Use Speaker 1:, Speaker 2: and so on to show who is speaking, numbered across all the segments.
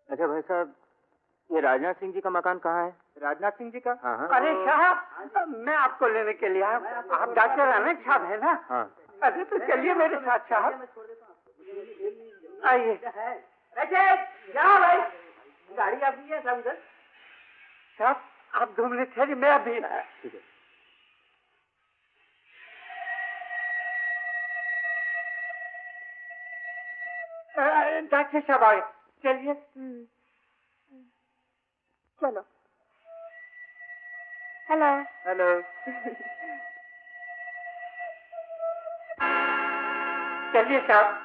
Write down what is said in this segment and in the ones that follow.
Speaker 1: अच्छा भाई साहब, ये राजनाथ सिंह जी का मकान कहाँ है?
Speaker 2: राजनाथ सिंह जी का?
Speaker 1: हाँ हाँ।
Speaker 2: अरे साहब, मैं आपको लेने के लिए आया। आप डॉक्टर आनंद साहब है ना?
Speaker 1: हाँ।
Speaker 2: अरे तो चलिए मेरे साथ साहब, आइए। क्या भाई, गाड़ी आपकी है साहब? साहब आप 2 मिनट ठहरिए, मैं अभी आया।
Speaker 1: ठीक है।
Speaker 2: डॉक्टर साहब आए, चलिए।
Speaker 3: चलो। हेलो।
Speaker 2: हेलो। चलिए साहब।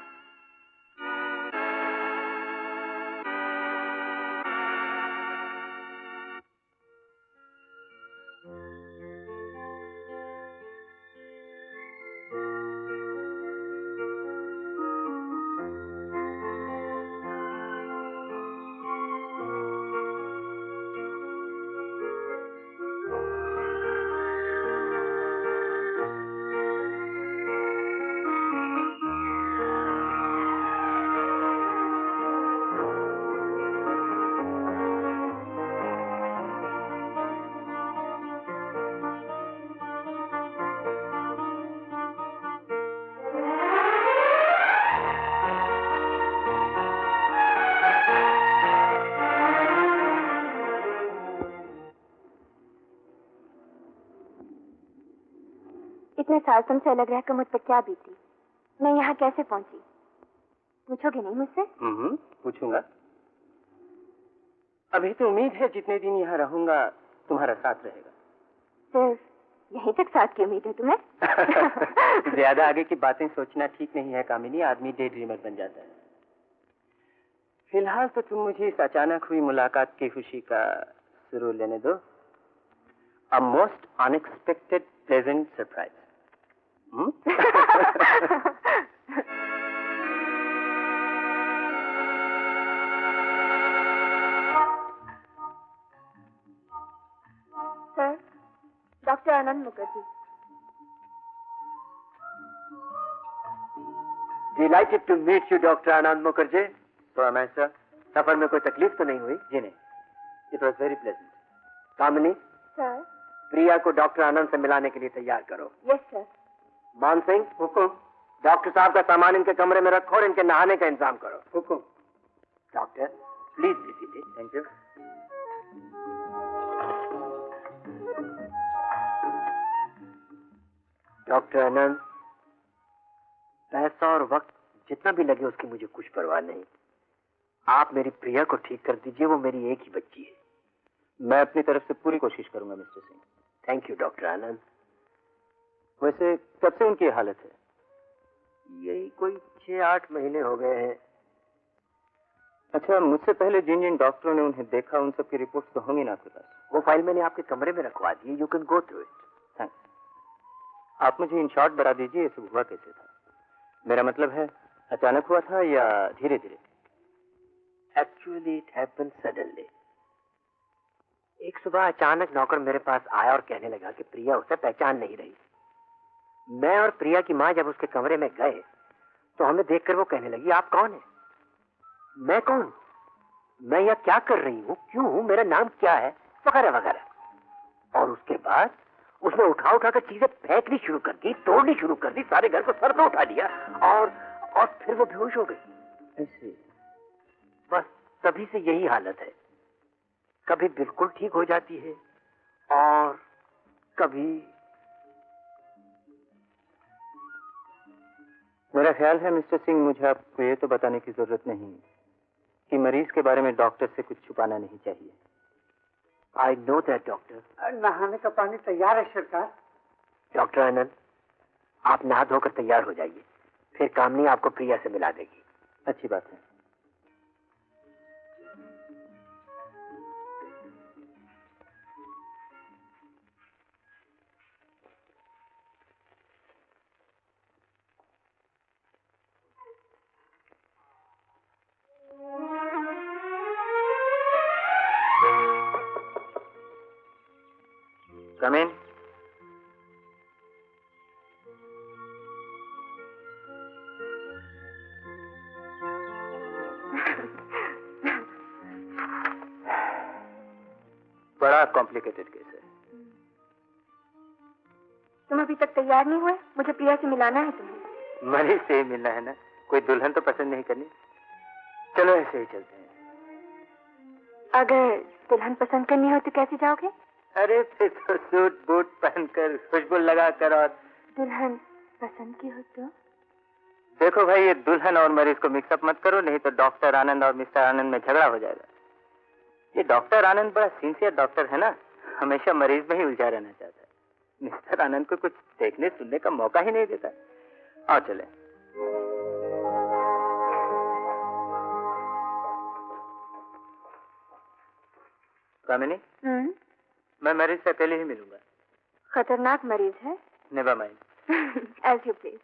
Speaker 3: इतने साल तुमसे अलग रहकर मुझ पर क्या बीती, मैं यहाँ कैसे पहुंची? पूछोगे नहीं मुझसे?
Speaker 1: पूछूंगा। अभी तो उम्मीद है जितने दिन यहाँ रहूंगा तुम्हारा साथ रहेगा।
Speaker 3: सिर्फ यहीं तक साथ की उम्मीद है तुम्हें?
Speaker 1: ज्यादा आगे की बातें सोचना ठीक नहीं है कामिनी, आदमी डे ड्रीमर बन जाता है। फिलहाल तो तुम मुझे इस अचानक हुई मुलाकात की खुशी का सुरूर लेने दो। A most unexpected pleasant surprise.
Speaker 3: Sir, doctor Anand Mukherjee.
Speaker 1: Delighted to meet you, Dr. Anand Mukherjee. So am I, sir. सफर में कोई तकलीफ तो नहीं हुई? जी नहीं. It was very pleasant. Kamini,
Speaker 3: sir,
Speaker 1: Priya को डॉक्टर आनंद से मिलाने के लिए तैयार करो।
Speaker 3: Yes sir.
Speaker 1: मान सिंह, हुकुम। डॉक्टर साहब का सामान इनके कमरे में रखो और इनके नहाने का इंतजाम करो।
Speaker 2: हुकुम।
Speaker 1: Doctor, please be seated. Thank you. Doctor Anand, पैसा और वक्त जितना भी लगे उसकी मुझे कुछ परवाह नहीं। आप मेरी प्रिया को ठीक कर दीजिए, वो मेरी एक ही बच्ची है। मैं अपनी तरफ से पूरी कोशिश करूंगा mister Singh. Thank you doctor Anand. वैसे कब से उनकी हालत है? यही कोई 6-8 महीने हो गए हैं। अच्छा, मुझसे पहले जिन जिन डॉक्टरों ने उन्हें देखा उन सब की रिपोर्ट्स तो होंगी ना आपके पास? वो फाइल मैंने आपके कमरे में रखवा दी। You can go through it. Thanks. आप मुझे इन शॉर्ट बता दीजिए ये सब हुआ कैसे था? मेरा मतलब है अचानक हुआ था या धीरे धीरे? Actually it happened suddenly. एक सुबह अचानक नौकर मेरे पास आया और कहने लगा कि प्रिया उसे पहचान नहीं रही। मैं और प्रिया की माँ जब उसके कमरे में गए तो हमें देखकर वो कहने लगी, आप कौन है? मैं कौन? मैं यहाँ क्या कर रही हूँ, क्यों हूँ, मेरा नाम क्या है, वगैरह वगैरह। और उसके बाद उसने उठा कर चीजें फेंकनी शुरू कर दी, तोड़नी शुरू कर दी, सारे घर को सर पे उठा लिया और फिर वो बेहोश हो गई। ऐसे बस तभी से यही हालत है। कभी बिल्कुल ठीक हो जाती है और कभी। मेरा ख्याल है मिस्टर सिंह, मुझे आपको ये तो बताने की जरूरत नहीं कि मरीज के बारे में डॉक्टर से कुछ छुपाना नहीं चाहिए। I know that doctor.
Speaker 2: नहाने का पानी तैयार है सरकार।
Speaker 1: डॉक्टर आनंद, आप नहा धोकर तैयार हो जाइए, फिर कामनी आपको प्रिया से मिला देगी। अच्छी बात है। Come in. कॉम्प्लिकेटेड केस है।
Speaker 3: तुम अभी तक तैयार नहीं हुए? मुझे प्रिया से मिलाना है तुम्हें।
Speaker 1: मरीज से ही मिलना है ना, कोई दुल्हन तो पसंद नहीं करनी। चलो ऐसे ही चलते हैं।
Speaker 3: अगर दुल्हन पसंद करनी हो तो कैसे जाओगे?
Speaker 1: अरे फिर तो सूट बूट पहनकर, खुशबू लगाकर। और
Speaker 3: दुल्हन पसंद की हो तो?
Speaker 1: देखो भाई, ये दुल्हन और मरीज को मिक्सअप मत करो, नहीं तो डॉक्टर आनंद और मिस्टर आनंद में झगड़ा हो जाएगा। ये डॉक्टर आनंद बड़ा सिंसियर डॉक्टर है ना, हमेशा मरीज में ही उलझा रहना चाहता है। मिस्टर आनंद को कुछ देखने सुनने का मौका ही नहीं देता। आओ चले। कामिनी, मैं मरीज से पहले ही मिलूंगा।
Speaker 3: खतरनाक मरीज है।
Speaker 1: Never mind.
Speaker 3: As you please.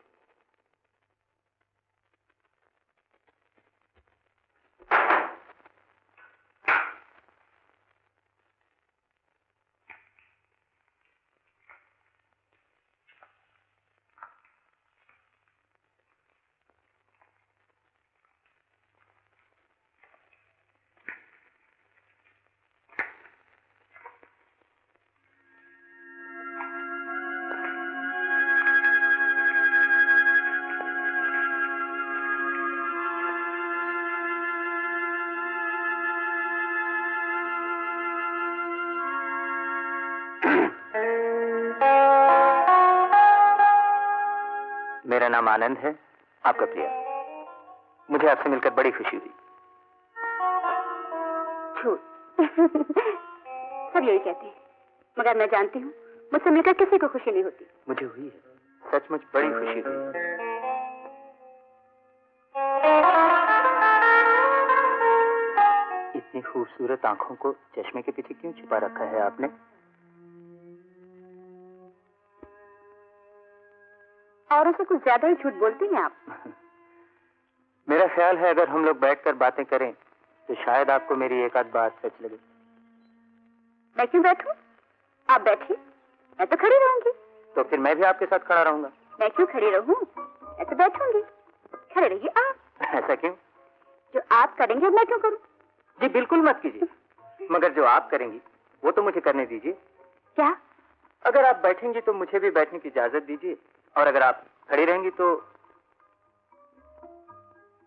Speaker 1: मेरा नाम आनंद है, आपका प्रिया। मुझे आपसे मिलकर बड़ी खुशी हुई।
Speaker 3: झूठ। सब यही कहते हैं, मगर मैं जानती हूँ मुझसे मिलकर किसी को खुशी नहीं होती।
Speaker 1: मुझे हुई है, सचमुच बड़ी खुशी हुई। इतनी खूबसूरत आंखों को चश्मे के पीछे क्यों छुपा रखा है आपने?
Speaker 3: और उसे कुछ ज्यादा ही झूठ बोलती हैं आप।
Speaker 1: मेरा ख्याल है अगर हम लोग बैठकर बातें करें तो शायद आपको मेरी एक आध बात सच लगे।
Speaker 3: मैं क्यों बैठूं? आप बैठिए, मैं तो खड़ी रहूंगी।
Speaker 1: तो फिर मैं भी आपके साथ खड़ा रहूंगा।
Speaker 3: मैं क्यों खड़ी रहूं? मैं तो बैठूंगी। खड़े रहिए आप।
Speaker 1: ऐसा क्यों?
Speaker 3: जो आप करेंगे मैं क्यों करूं?
Speaker 1: जी बिल्कुल मत कीजिए, मगर जो आप करेंगी वो तो मुझे करने दीजिए।
Speaker 3: क्या?
Speaker 1: अगर आप बैठेंगी तो मुझे भी बैठने की इजाजत दीजिए, और अगर आप खड़ी रहेंगी तो।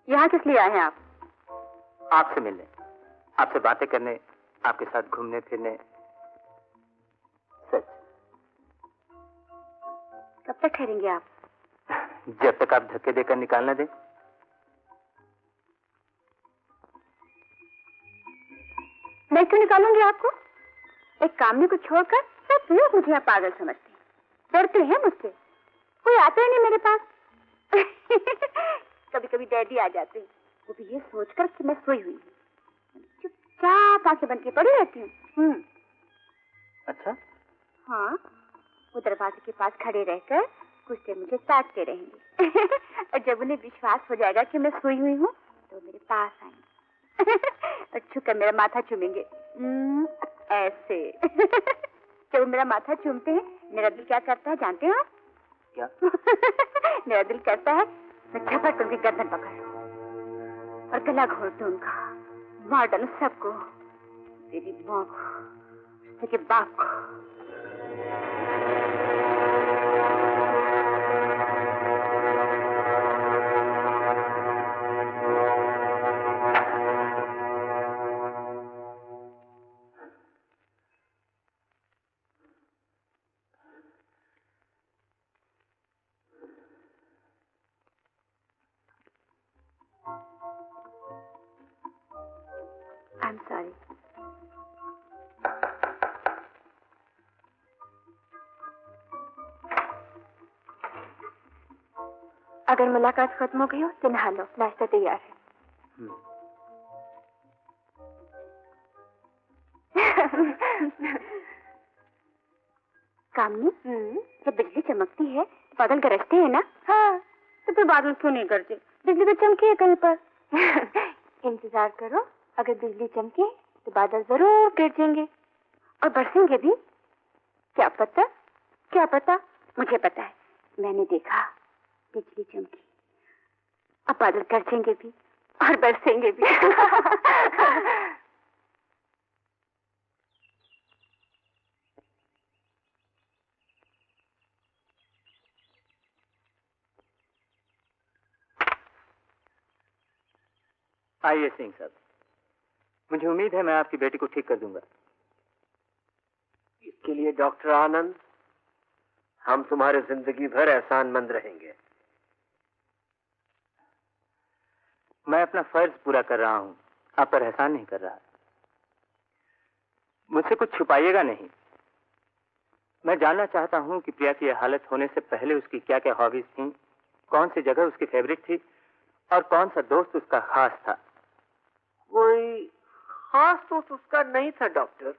Speaker 3: यहाँ किस लिए आए हैं आप?
Speaker 1: आपसे मिलने, आपसे बातें करने, आपके साथ घूमने फिरने। सच।
Speaker 3: कब तक ठहरेंगे आप?
Speaker 1: जब तक आप धक्के देकर निकाल न दें।
Speaker 3: मैं क्यों निकालूंगी आपको? एक कामनी को छोड़कर सब लोग मुझे यहाँ पागल समझते हैं, डरते हैं मुझसे, कोई आता ही नहीं मेरे पास। कभी कभी डैडी आ जाते हैं, वो भी ये सोचकर कि मैं सोई हुई हूँ। चुपचाप आंखें बंद के पड़ी रहती हूँ।
Speaker 1: अच्छा?
Speaker 3: हाँ, वो दरवाजे के पास खड़े रहकर कुछ देर मुझे ताकते रहेंगे। और जब उन्हें विश्वास हो जाएगा कि मैं सोई हुई हूँ तो मेरे पास आएंगे और छुकर मेरा माथा चूमेंगे। ऐसे। जब वो मेरा माथा चूमते हैं मेरा दिल क्या करता है जानते हो?
Speaker 1: क्या?
Speaker 3: मेरा दिल करता है मैं झपट उनकी गर्दन पकड़ लूं और गला घोट दूं उनका, मार डालूं सबको, तेरी माँ को, तेरे बाप को। I'm sorry. अगर मुलाकात खत्म हो गई हो तो नहा लो, नाश्ता तैयार है। कामनी, जब बिजली चमकती है तो बादल गरजते हैं ना? हाँ, तो फिर बादल क्यों नहीं गरजे? बिजली तो चमकी है कहीं पर। इंतजार करो, अगर बिजली चमके तो बादल जरूर गरजेंगे और बरसेंगे भी। क्या पता, क्या पता? मुझे पता है, मैंने देखा, बिजली चमकी, अब बादल गरजेंगे भी और बरसेंगे भी।
Speaker 4: आइए सिंह साहब, मुझे उम्मीद है मैं आपकी बेटी को ठीक कर दूंगा।
Speaker 1: इसके लिए डॉक्टर आनंद, हम तुम्हारे जिंदगी भर एहसानमंद रहेंगे।
Speaker 4: मैं अपना फर्ज पूरा कर रहा हूं, आप पर एहसान नहीं कर रहा। मुझसे कुछ छुपाइएगा नहीं। मैं जानना चाहता हूं कि प्रिया की यह हालत होने से पहले उसकी क्या क्या हॉबीज थी, कौन सी जगह उसकी फेवरेट थी और कौन सा दोस्त उसका खास था।
Speaker 1: कोई खास दोस्त उसका नहीं था डॉक्टर।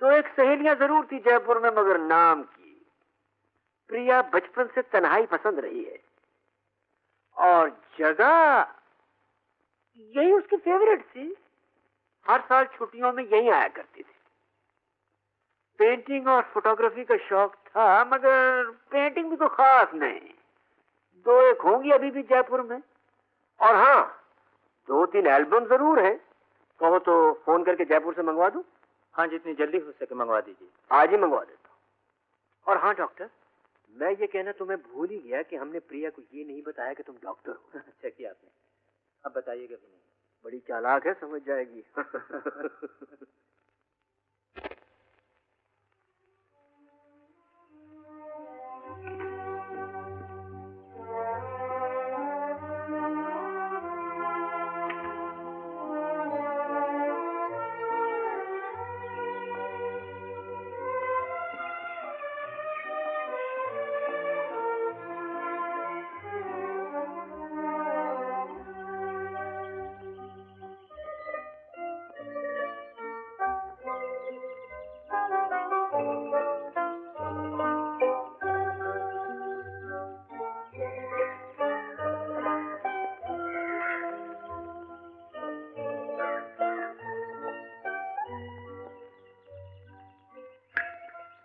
Speaker 1: दो एक सहेलियां जरूर थी जयपुर में, मगर नाम की। प्रिया बचपन से तन्हाई पसंद रही है और जगह यही उसकी फेवरेट थी। हर साल छुट्टियों में यही आया करती थी। पेंटिंग और फोटोग्राफी का शौक था, मगर पेंटिंग भी तो खास नहीं। दो एक होंगी अभी भी जयपुर में। और हाँ, 2-3 एल्बम जरूर है। कहो तो फोन करके जयपुर से मंगवा दूं?
Speaker 4: हाँ, जितनी जल्दी हो सके मंगवा दीजिए।
Speaker 1: आज ही मंगवा देता हूँ। और हाँ डॉक्टर, मैं ये कहना तुम्हें भूल ही गया कि हमने प्रिया को ये नहीं बताया कि तुम डॉक्टर हो।
Speaker 4: अच्छा किया आपने। अब बताइएगा भी नहीं।
Speaker 1: बड़ी चालाक है, समझ जाएगी।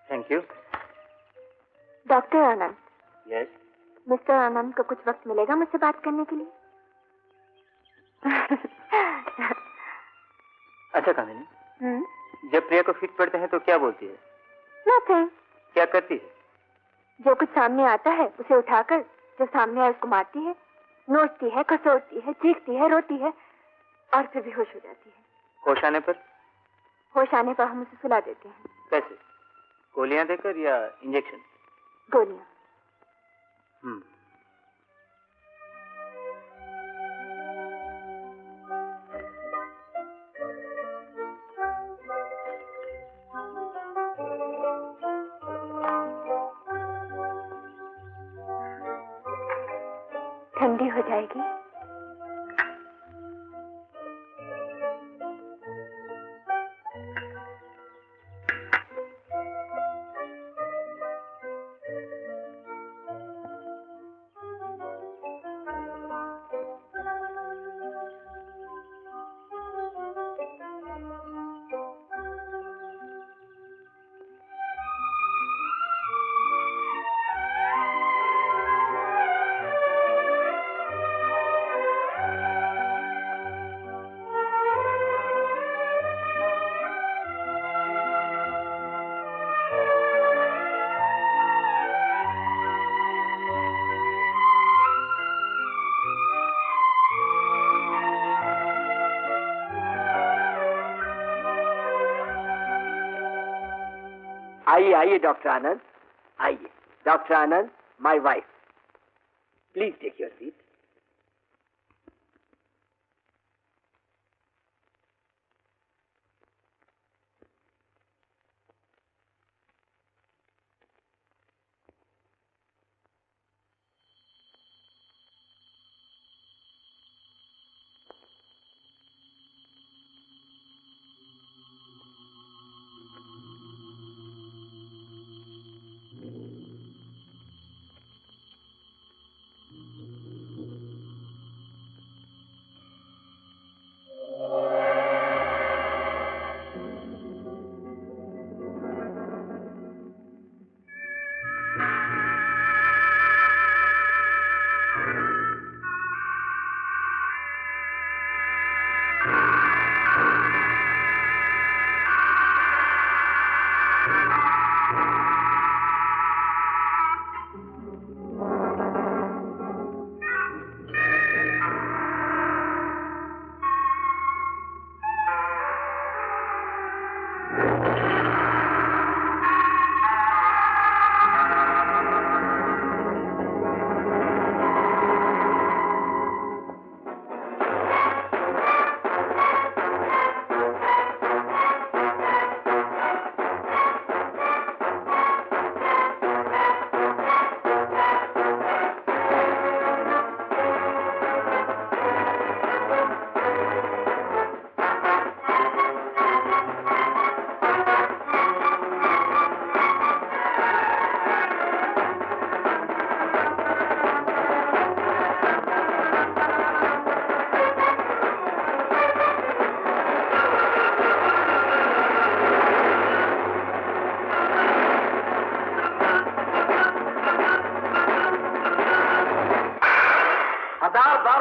Speaker 4: Thank you.
Speaker 3: Doctor Anand,
Speaker 1: yes.
Speaker 3: Mister Anand को कुछ वक्त मिलेगा मुझसे बात करने के लिए?
Speaker 4: अच्छा कामिनी, जब प्रिया को फिट पड़ते हैं तो क्या बोलती है?
Speaker 3: नथिंग।
Speaker 4: क्या करती है?
Speaker 3: जो कुछ सामने आता है उसे उठाकर जो सामने आए उसको मारती है, नोचती है, खसोटती है, चीखती है, रोती है और फिर बेहोश हो जाती है।
Speaker 4: होश आने पर?
Speaker 3: होश आने पर हम उसे सुला देते हैं।
Speaker 4: कैसे? गोलियां देकर या इंजेक्शन?
Speaker 3: गोलियां। ठंडी हो जाएगी।
Speaker 1: आइए आइए डॉक्टर आनंद, आइए। Doctor Anand, my wife, please take your seat.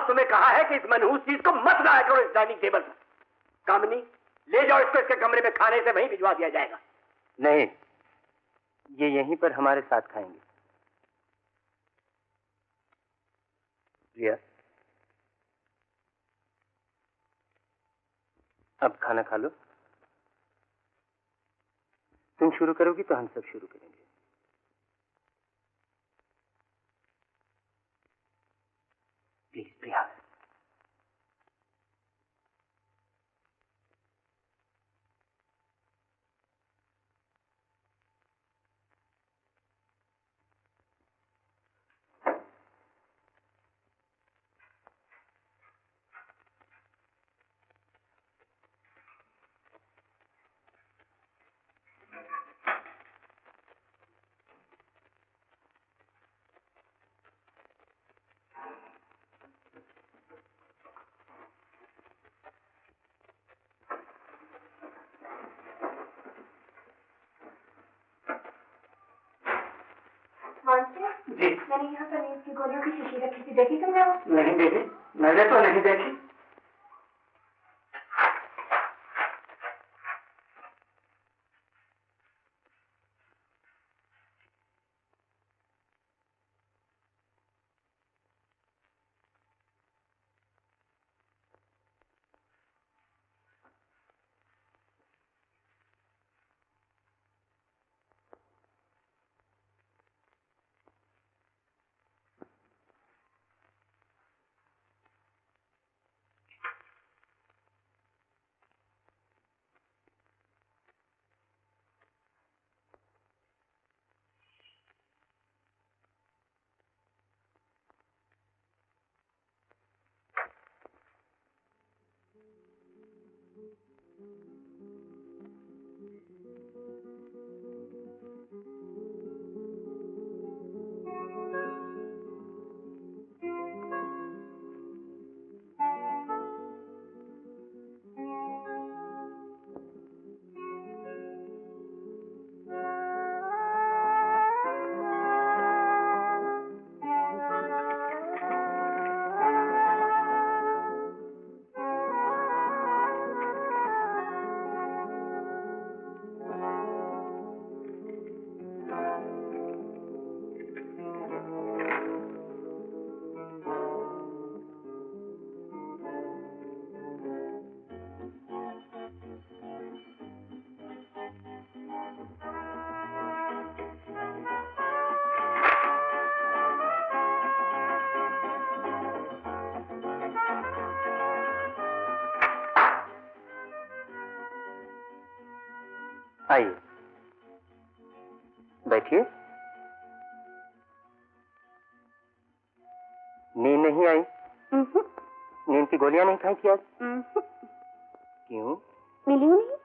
Speaker 1: साल तुम्हें कहा है कि इस मनहूस चीज को मत लाया करो इस डाइनिंग टेबल पर। कामिनी, ले जाओ इसको इसके कमरे में, खाने से वहीं भिजवा दिया जाएगा।
Speaker 4: नहीं, ये यहीं पर हमारे साथ खाएंगे। प्रिया, अब खाना खा लो। तुम शुरू करोगी तो हम सब शुरू करेंगे। प्लीज प्रिया।
Speaker 3: जी, मैंने यहाँ पर नींद की गोलियों की शीशी रखी थी, देखी तुमने वो?
Speaker 2: नहीं देखी, मैंने तो नहीं देखी।
Speaker 4: आइए, बैठिए। नींद नहीं आई? नींद की गोलियां नहीं खाई थी आज? क्यों?
Speaker 3: मिली नहीं।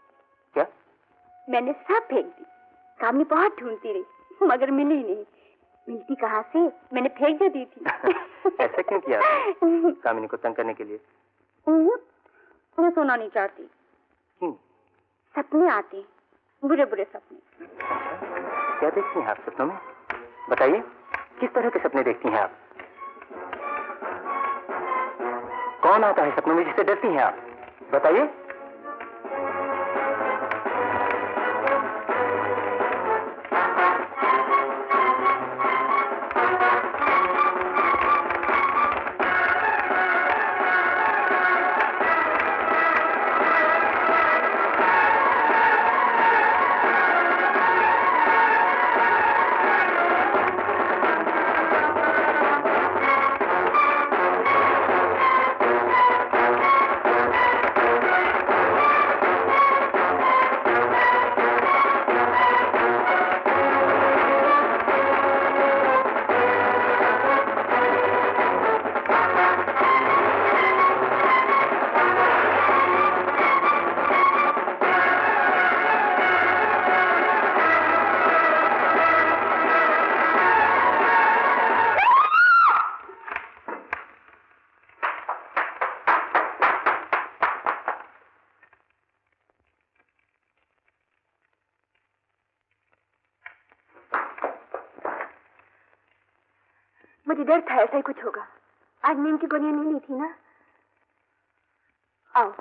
Speaker 4: क्या?
Speaker 3: मैंने सब फेंक दी। कामनी बहुत ढूंढती रही मगर मिली नहीं। मिलती कहाँ से, मैंने फेंक दे दी थी।
Speaker 4: ऐसा क्यों किया? कामिनी को तंग करने के लिए?
Speaker 3: मैं सोना नहीं चाहती।
Speaker 4: क्यों?
Speaker 3: सपने आते, बुरे बुरे सपने।
Speaker 4: क्या देखती हैं आप सपनों में? बताइए, किस तरह के सपने देखती हैं आप? कौन आता है सपनों में जिससे डरती हैं आप? बताइए।
Speaker 3: मुझे डर था ऐसा ही कुछ होगा। आज नींद की गोलियां नहीं ली थी ना? आओ।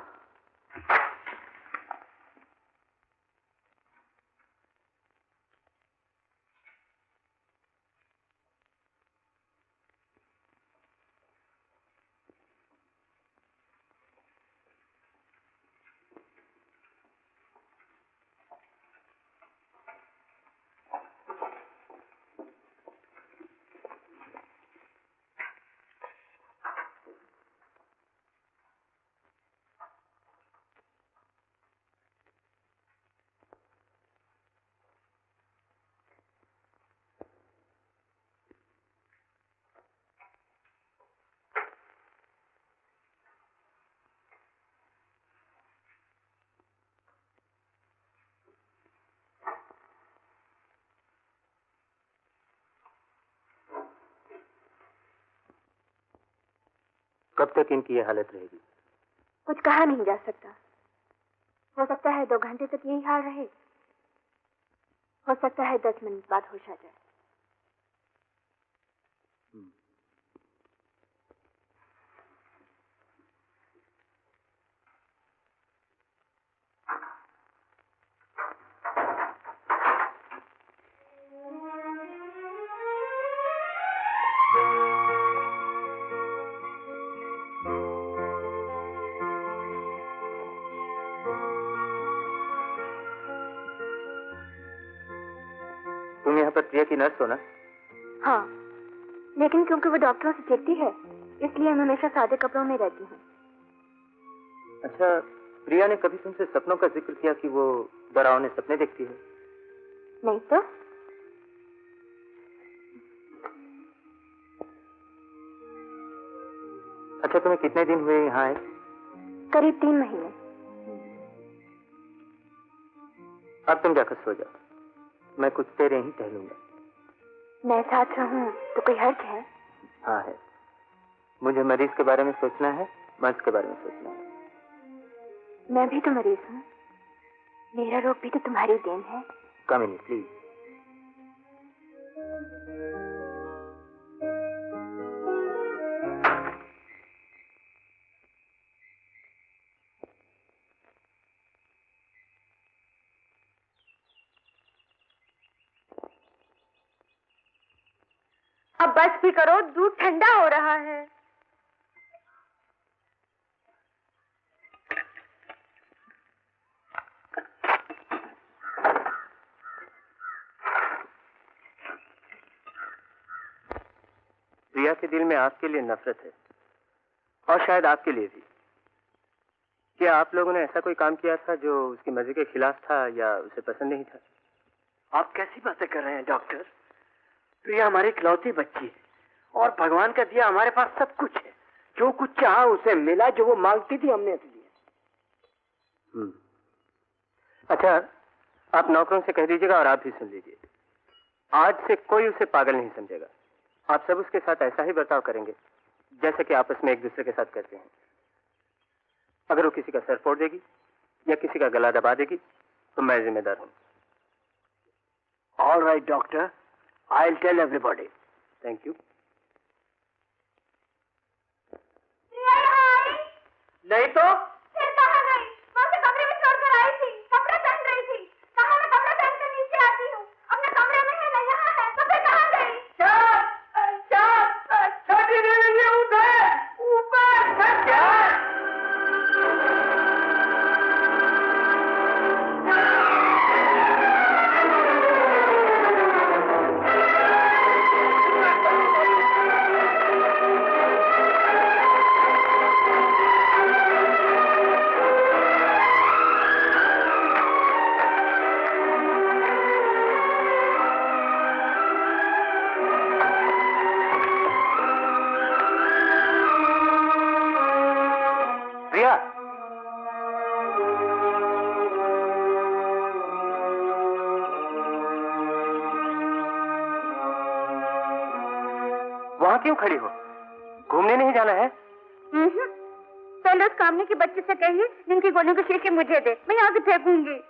Speaker 4: कब तक इनकी ये हालत रहेगी?
Speaker 3: कुछ कहा नहीं जा सकता। हो सकता है 2 घंटे तक यही हाल रहे, हो सकता है 10 मिनट बाद होश आ जाए।
Speaker 4: तुम यहाँ पर प्रिया की नर्स हो ना?
Speaker 3: हाँ, लेकिन क्योंकि वो डॉक्टरों से चिढ़ती है, इसलिए मैं हमेशा सादे कपड़ों में रहती हूँ।
Speaker 4: अच्छा, प्रिया ने कभी तुमसे सपनों का जिक्र किया कि वो डरावने सपने देखती है?
Speaker 3: नहीं तो?
Speaker 4: अच्छा, तुम्हें कितने दिन हुए यहाँ आए?
Speaker 3: करीब 3 महीने।
Speaker 4: अब तुम जाकर सो जाओ, मैं कुछ देर यहीं टहलूंगा।
Speaker 3: मैं साथ रहूं तो कोई हर्ज है?
Speaker 4: हाँ है। मुझे मरीज के बारे में सोचना है, मर्ज के बारे में सोचना है।
Speaker 3: मैं भी तो मरीज हूँ, मेरा रोग भी तो तुम्हारी देन है।
Speaker 4: कम इन प्लीज।
Speaker 3: अब बस भी करो, दूध ठंडा हो रहा है।
Speaker 4: प्रिया के दिल में आपके लिए नफरत है, और शायद आपके लिए भी। क्या आप लोगों ने ऐसा कोई काम किया था जो उसकी मर्जी के खिलाफ था या उसे पसंद नहीं था?
Speaker 1: आप कैसी बातें कर रहे हैं डॉक्टर? प्रिया हमारी इकलौती बच्ची है और भगवान का दिया हमारे पास सब कुछ है। जो कुछ चाहा उसे मिला, जो वो मांगती थी हमने उसे दिया।
Speaker 4: अच्छा, आप नौकरों से कह दीजिएगा और आप भी सुन लीजिए, आज से कोई उसे पागल नहीं समझेगा। आप सब उसके साथ ऐसा ही बर्ताव करेंगे जैसे कि आपस में एक दूसरे के साथ करते हैं। अगर वो किसी का सर फोड़ देगी या किसी का गला दबा देगी तो मैं जिम्मेदार हूं।
Speaker 1: All right doctor, I will tell everybody.
Speaker 4: Thank you.
Speaker 1: नहीं तो
Speaker 3: फिर कहाँ गई? मैं उसे कमरे में छोड़कर आई थी, कपड़े पहन रही थी। कहाँ मैं कपड़े पहनकर नीचे आती हूँ? अपने कमरे में है ना, यहाँ है, तो फिर कहाँ गई?
Speaker 2: छोटी देवी उधर ऊपर
Speaker 4: वहां क्यों खड़ी हो? घूमने नहीं जाना है?
Speaker 3: पहले उस कामने की बच्ची से कहिए जिनकी गोलियों के शीशे मुझे दे, मैं यहाँ से फेंकूंगी।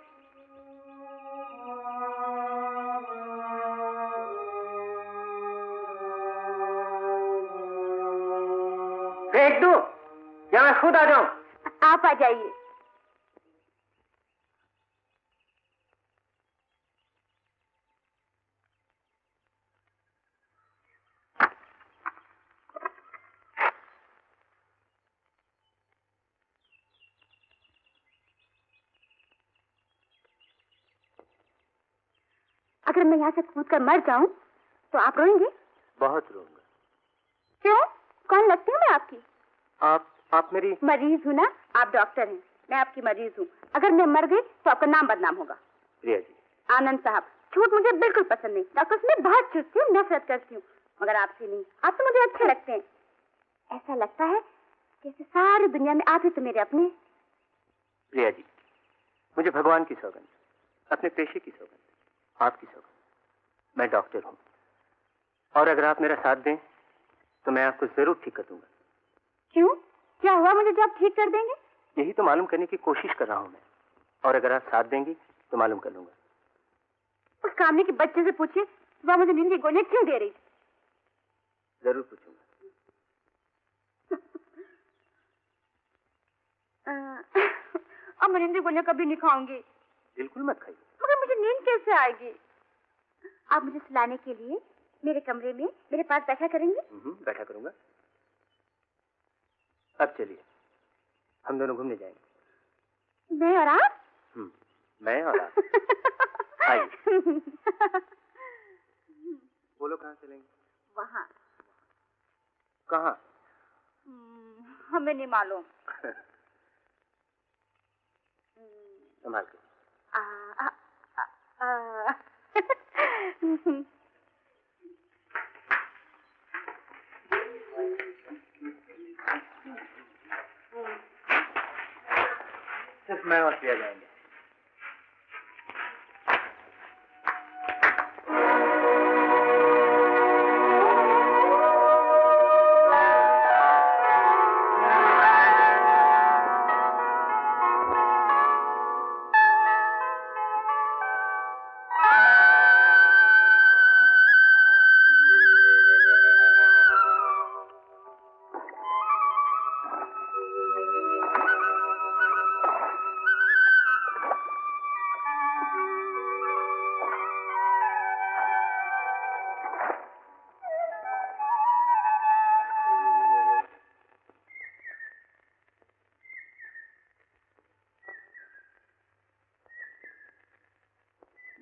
Speaker 4: फेंक दूं या मैं खुद आ जाऊं?
Speaker 3: आप आ जाइए। अगर मैं यहाँ से कूद कर मर जाऊं तो आप रोएंगे?
Speaker 4: बहुत रोऊंगा।
Speaker 3: क्यों? कौन लगती हूँ मैं आपकी?
Speaker 4: आप मेरी
Speaker 3: मरीज हूँ ना, आप डॉक्टर हैं, मैं आपकी मरीज हूँ। अगर मैं मर गई तो आपका नाम बदनाम होगा।
Speaker 4: प्रिया जी।
Speaker 3: आनंद साहब, झूठ मुझे बिल्कुल पसंद नहीं। डॉक्टर से मैं बहुत चिढ़ती हूँ, नफरत करती हूँ, मगर आपसे नहीं। आप तो मुझे अच्छे लगते हैं। ऐसा लगता है जैसे सारी दुनिया में आप ही तो मेरे अपने।
Speaker 4: प्रिया जी, मुझे भगवान की सौगंध, अपने पेशे की सौगंध, आपकी सौगंध, मैं डॉक्टर हूँ, और अगर आप मेरा साथ दें तो मैं आपको जरूर ठीक कर दूंगा।
Speaker 3: क्यों? क्या हुआ मुझे जो आप ठीक कर देंगे?
Speaker 4: यही तो मालूम करने की कोशिश कर रहा हूँ मैं, और अगर आप साथ देंगी तो मालूम कर लूंगा।
Speaker 3: उस कामने के बच्चे से पूछिए वह मुझे नींद की गोलियां क्यों दे रही।
Speaker 4: जरूर पूछूंगा।
Speaker 3: अब मैं नींद की गोलियां कभी नहीं खाऊंगी।
Speaker 4: बिल्कुल मत खाइए।
Speaker 3: मगर मुझे नींद कैसे आएगी? आप मुझे सुलाने के लिए मेरे कमरे में मेरे पास बैठा करेंगे?
Speaker 4: बैठा करूंगा। अब चलिए, हम दोनों घूमने जाएंगे।
Speaker 3: मैं और आप?
Speaker 4: मैं और आप। आइए। बोलो कहाँ चलेंगे?
Speaker 3: वहाँ।
Speaker 4: कहाँ?
Speaker 3: हमें नहीं मालूम।
Speaker 4: संभाल के। सिर्फ मैं और प्रिया जाएंगे।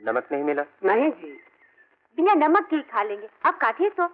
Speaker 4: नमक नहीं मिला?
Speaker 2: नहीं जी।
Speaker 3: बिना नमक के ही खा लेंगे। आप काटिए तो।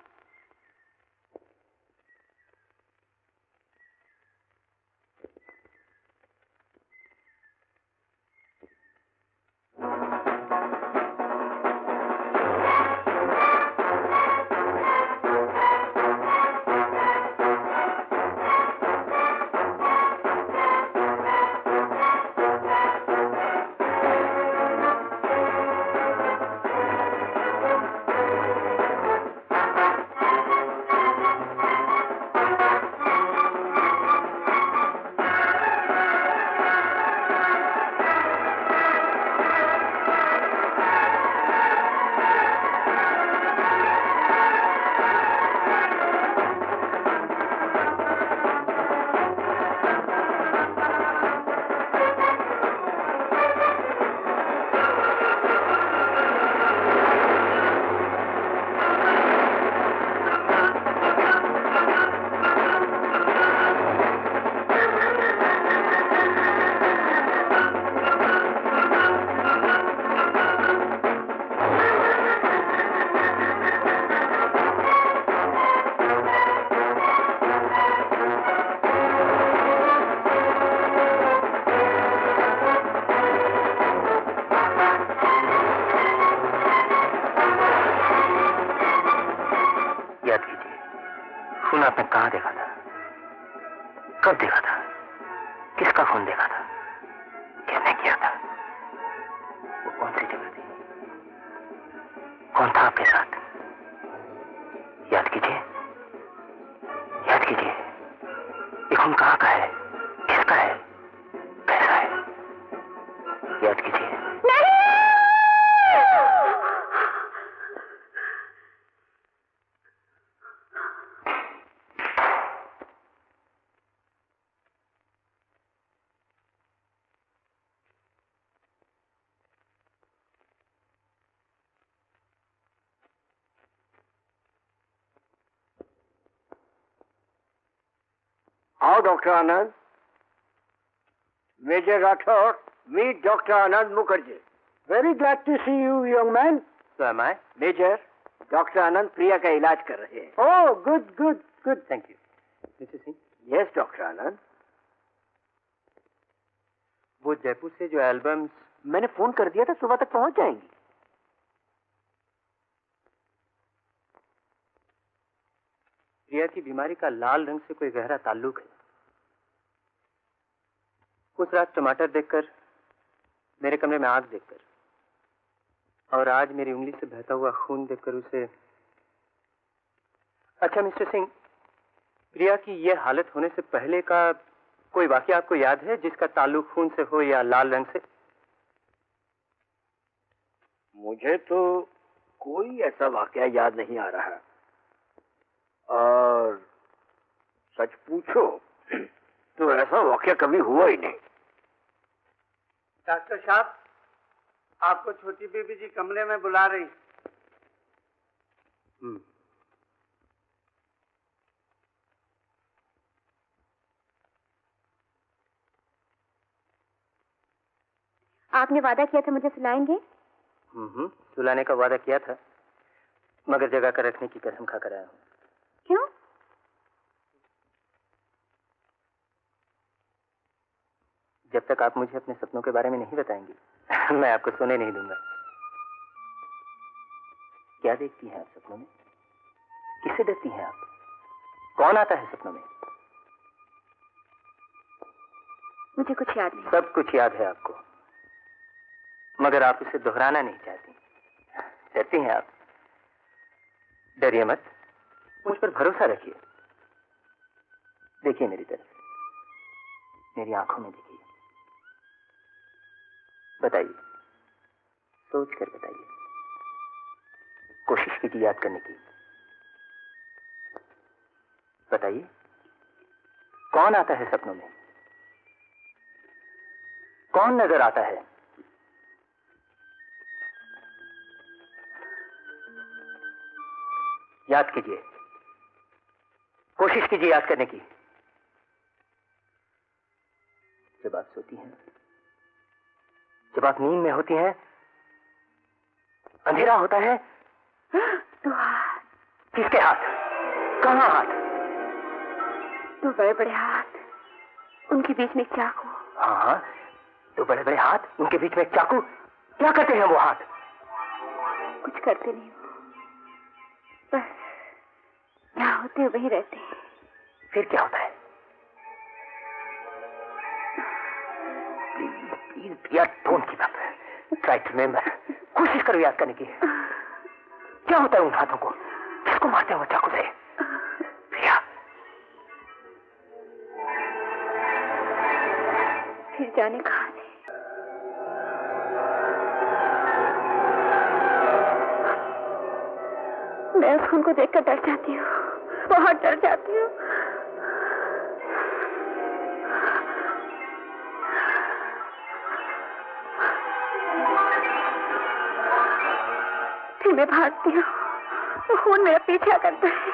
Speaker 4: खून आपने कहाँ देखा था? कब देखा था? किसका खून देखा था? किसने किया था? वो कौन सी जगह थी? कौन था आपके साथ? याद कीजिए, याद कीजिए। ये खून कहाँ का है? किसका है? कैसा है? याद कीजिए।
Speaker 2: आओ doctor Anand. Major Rathore, meet doctor Anand Mukherjee. Very glad to see you young man.
Speaker 4: So am I.
Speaker 2: Major, doctor Anand Priya का इलाज कर रहे हैं।
Speaker 4: Oh good good good, thank you. Mister Singh.
Speaker 2: Yes doctor Anand.
Speaker 4: वो जयपुर से जो एल्बम्स
Speaker 1: मैंने फोन कर दिया था, सुबह तक पहुंच जाएंगी।
Speaker 4: प्रिया की बीमारी का लाल रंग से कोई गहरा ताल्लुक है। उस रात टमाटर देखकर, मेरे कमरे में आग देखकर, और आज मेरी उंगली से बहता हुआ खून देखकर उसे। अच्छा मिस्टर सिंह, प्रिया की यह हालत होने से पहले का कोई वाकया आपको याद है जिसका ताल्लुक खून से हो या लाल रंग से?
Speaker 2: मुझे तो कोई ऐसा वाकया याद नहीं आ रहा, और सच पूछो तो ऐसा वाकया कभी हुआ ही नहीं।
Speaker 5: डॉक्टर साहब, आपको छोटी बीबी जी कमरे में बुला रही।
Speaker 3: आपने वादा किया था मुझे सुलाएंगे।
Speaker 4: सुलाने का वादा किया था, मगर जगह कर रखने की कसम खाकर आया हूँ।
Speaker 3: क्यों?
Speaker 4: जब तक आप मुझे अपने सपनों के बारे में नहीं बताएंगी, मैं आपको सोने नहीं दूंगा। क्या देखती हैं आप सपनों में? किससे डरती हैं आप? कौन आता है सपनों में?
Speaker 3: मुझे कुछ याद नहीं।
Speaker 4: सब कुछ याद है आपको, मगर आप इसे दोहराना नहीं चाहती। डरती हैं आप? डरिए मत, मुझ पर भरोसा रखिए। देखिए मेरी तरफ, मेरी आंखों में देखिए। बताइए, सोच कर बताइए। कोशिश कीजिए याद करने की। बताइए, कौन आता है सपनों में? कौन नजर आता है? याद कीजिए, कोशिश कीजिए याद करने की। जब आप सोती हैं, जब आप नींद में होती हैं, अंधेरा होता है
Speaker 3: तो हाथ।
Speaker 4: किसके हाथ? कहाँ हाथ?
Speaker 3: दो बड़े बड़े हाथ, उनके बीच में एक चाकू।
Speaker 4: हाँ, तो बड़े बड़े हाथ, उनके बीच में एक चाकू। क्या करते हैं वो हाथ?
Speaker 3: कुछ करते नहीं हो, बस यहाँ होते वहीं रहते हैं।
Speaker 4: फिर क्या होता है? Please Priya, don't give up. Try to remember. कोशिश करो याद करने की। क्या होता है उन हाथों को? किसको मारते हैं वो चाकू से? प्रिया,
Speaker 3: फिर जाने कहाँ से। मैं उस खून को देखकर डर जाती हूँ, बहुत डर जाती हूँ। फिर मैं भागती हूँ, वो खून मेरा पीछा करता है।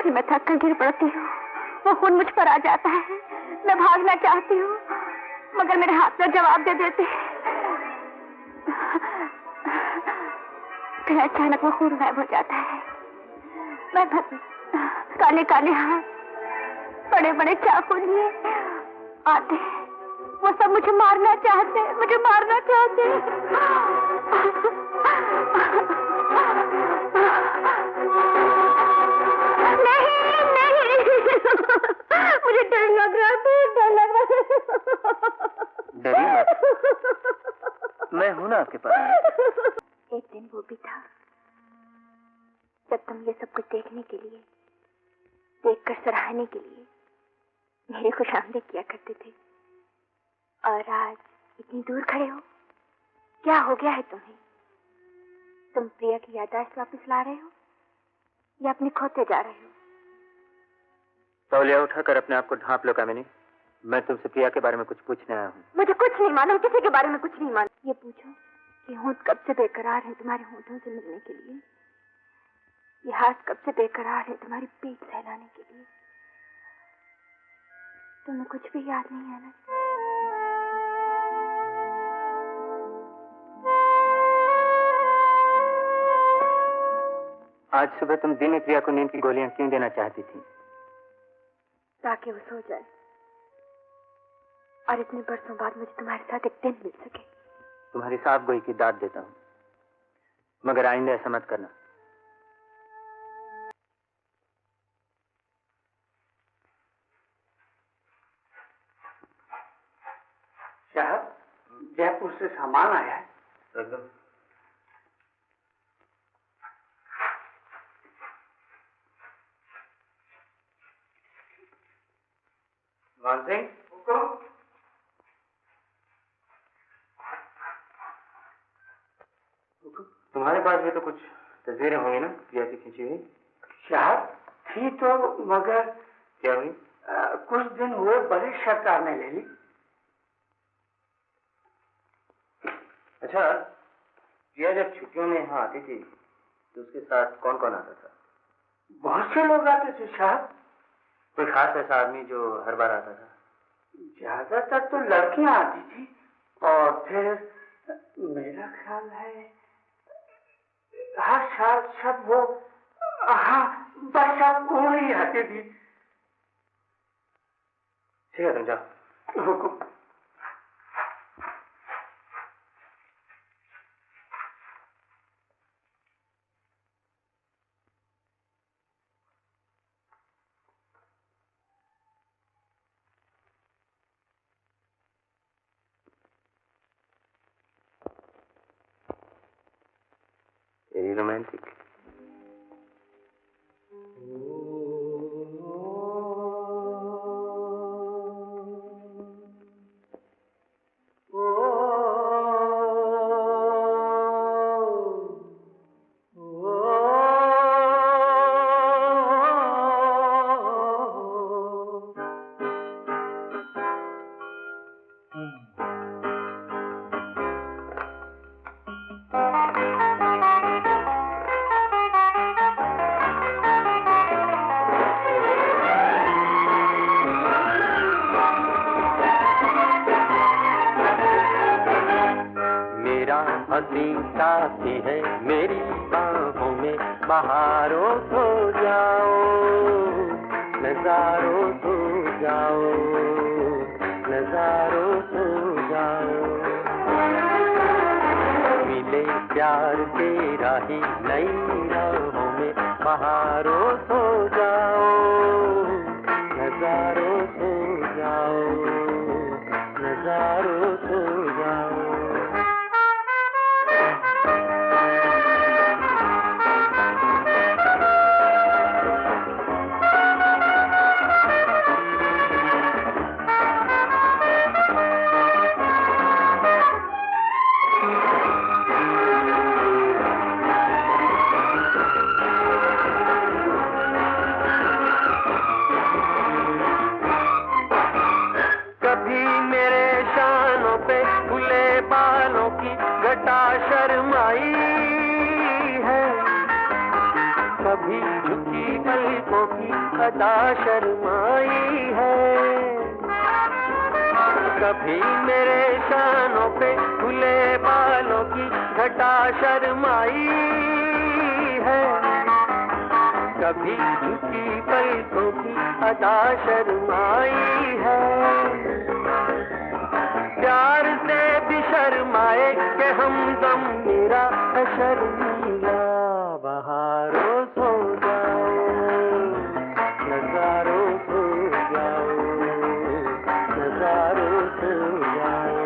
Speaker 3: फिर मैं थक कर गिर पड़ती हूँ, वो खून मुझ पर आ जाता है। मैं भागना चाहती हूँ, मगर मेरे हाथ में जवाब दे देते हैं। फिर अचानक वो खून गायब हो जाता है। मैं काले काले हाथ, बड़े बड़े चाकू लिए आते हैं। वो सब मुझे मारना चाहते हैं, मुझे मारना चाहते हैं। नहीं नहीं, मुझे डर लग रहा है, डर लग रहा है।
Speaker 4: डरिए मत, मैं हूं ना आपके पास।
Speaker 3: एक दिन वो भी था जब तुम ये सब कुछ देखने के लिए, देखकर सराहने के लिए मेरी खुशामदीद किया करते थे, और आज इतनी दूर खड़े हो। क्या हो गया है तुम्हें? तुम प्रिया की याददाश्त वापस ला रहे हो या अपने खोते जा रहे हो?
Speaker 4: तौलिया उठाकर अपने आप को ढांप लो कामिनी। मैं तुमसे प्रिया के बारे में कुछ पूछने आया हूँ।
Speaker 3: मुझे कुछ नहीं मालूम, किसी के बारे में कुछ नहीं मालूम। ये पूछो कि होंठ कब से बेकरार है तुम्हारे होंठों से मिलने के लिए। ये हाथ कब से बेकरार है तुम्हारी पीठ सहलाने के लिए। तुम्हें कुछ भी याद नहीं आना।
Speaker 4: आज सुबह तुम दीनी प्रिया को नींद की गोलियां क्यों देना चाहती थी?
Speaker 3: ताकि वो सो जाए और इतने बरसों बाद मुझे तुम्हारे साथ एक दिन मिल सके।
Speaker 4: तुम्हारी साफ गोई की दाद देता हूँ, मगर आइंदा ऐसा मत करना।
Speaker 5: साहब, जयपुर से सामान आया है।
Speaker 4: एकदम। मान सिंह, तुम्हारे पास भी तो कुछ तस्वीरें होंगी ना प्रिया की खींची हुई?
Speaker 5: साहब थी तो, मगर
Speaker 4: क्या हुई?
Speaker 5: कुछ दिन वो बड़ी सरकार ने ले ली।
Speaker 4: अच्छा, प्रिया जब छुट्टियों में यहाँ आती थी तो उसके साथ कौन कौन आता था?
Speaker 5: बहुत से लोग आते थे साहब।
Speaker 4: कोई खास ऐसा आदमी जो हर बार आता था?
Speaker 5: ज्यादातर तो लड़कियां आती थी और फिर मेरा ख्याल है हर साल सब वो, हाँ बस सब वो ही आती थी।
Speaker 4: ठीक है, तुम जाओ।
Speaker 5: हुकुम।
Speaker 4: Very romantic.
Speaker 6: साथी है मेरी बाहों में, बहारों सो जाओ, नजारों सो जाओ, नजारों सो जाओ। मिले प्यार तेरा ही नई राहों में, बहारों सो जाओ, नजारों सो जाओ, नजारों सो जाओ। शर्माई है कभी झुकी पलकों की अदा, शर्माई है कभी मेरे शानों पे खुले बालों की घटा, शर्माई है कभी झुकी पलकों की अदा, शर्माई है। प्यार से भी शर्माए कि हमदम मेरा है शर्मीला, बहारों सो जाओ, नजारों सो जाओ, नजारों सो जाओ।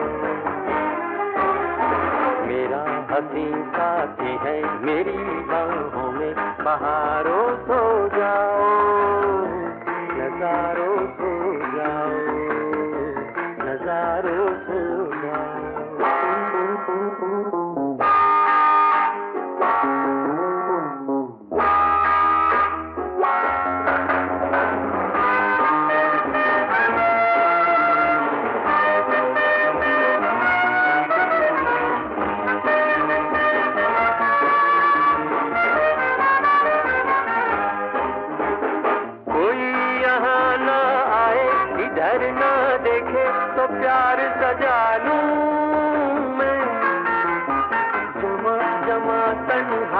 Speaker 6: मेरा हंसी साथी है मेरी बाहों में, बहारों सो जाओ, नजारों सो जाओ, नजारों सो जाओ।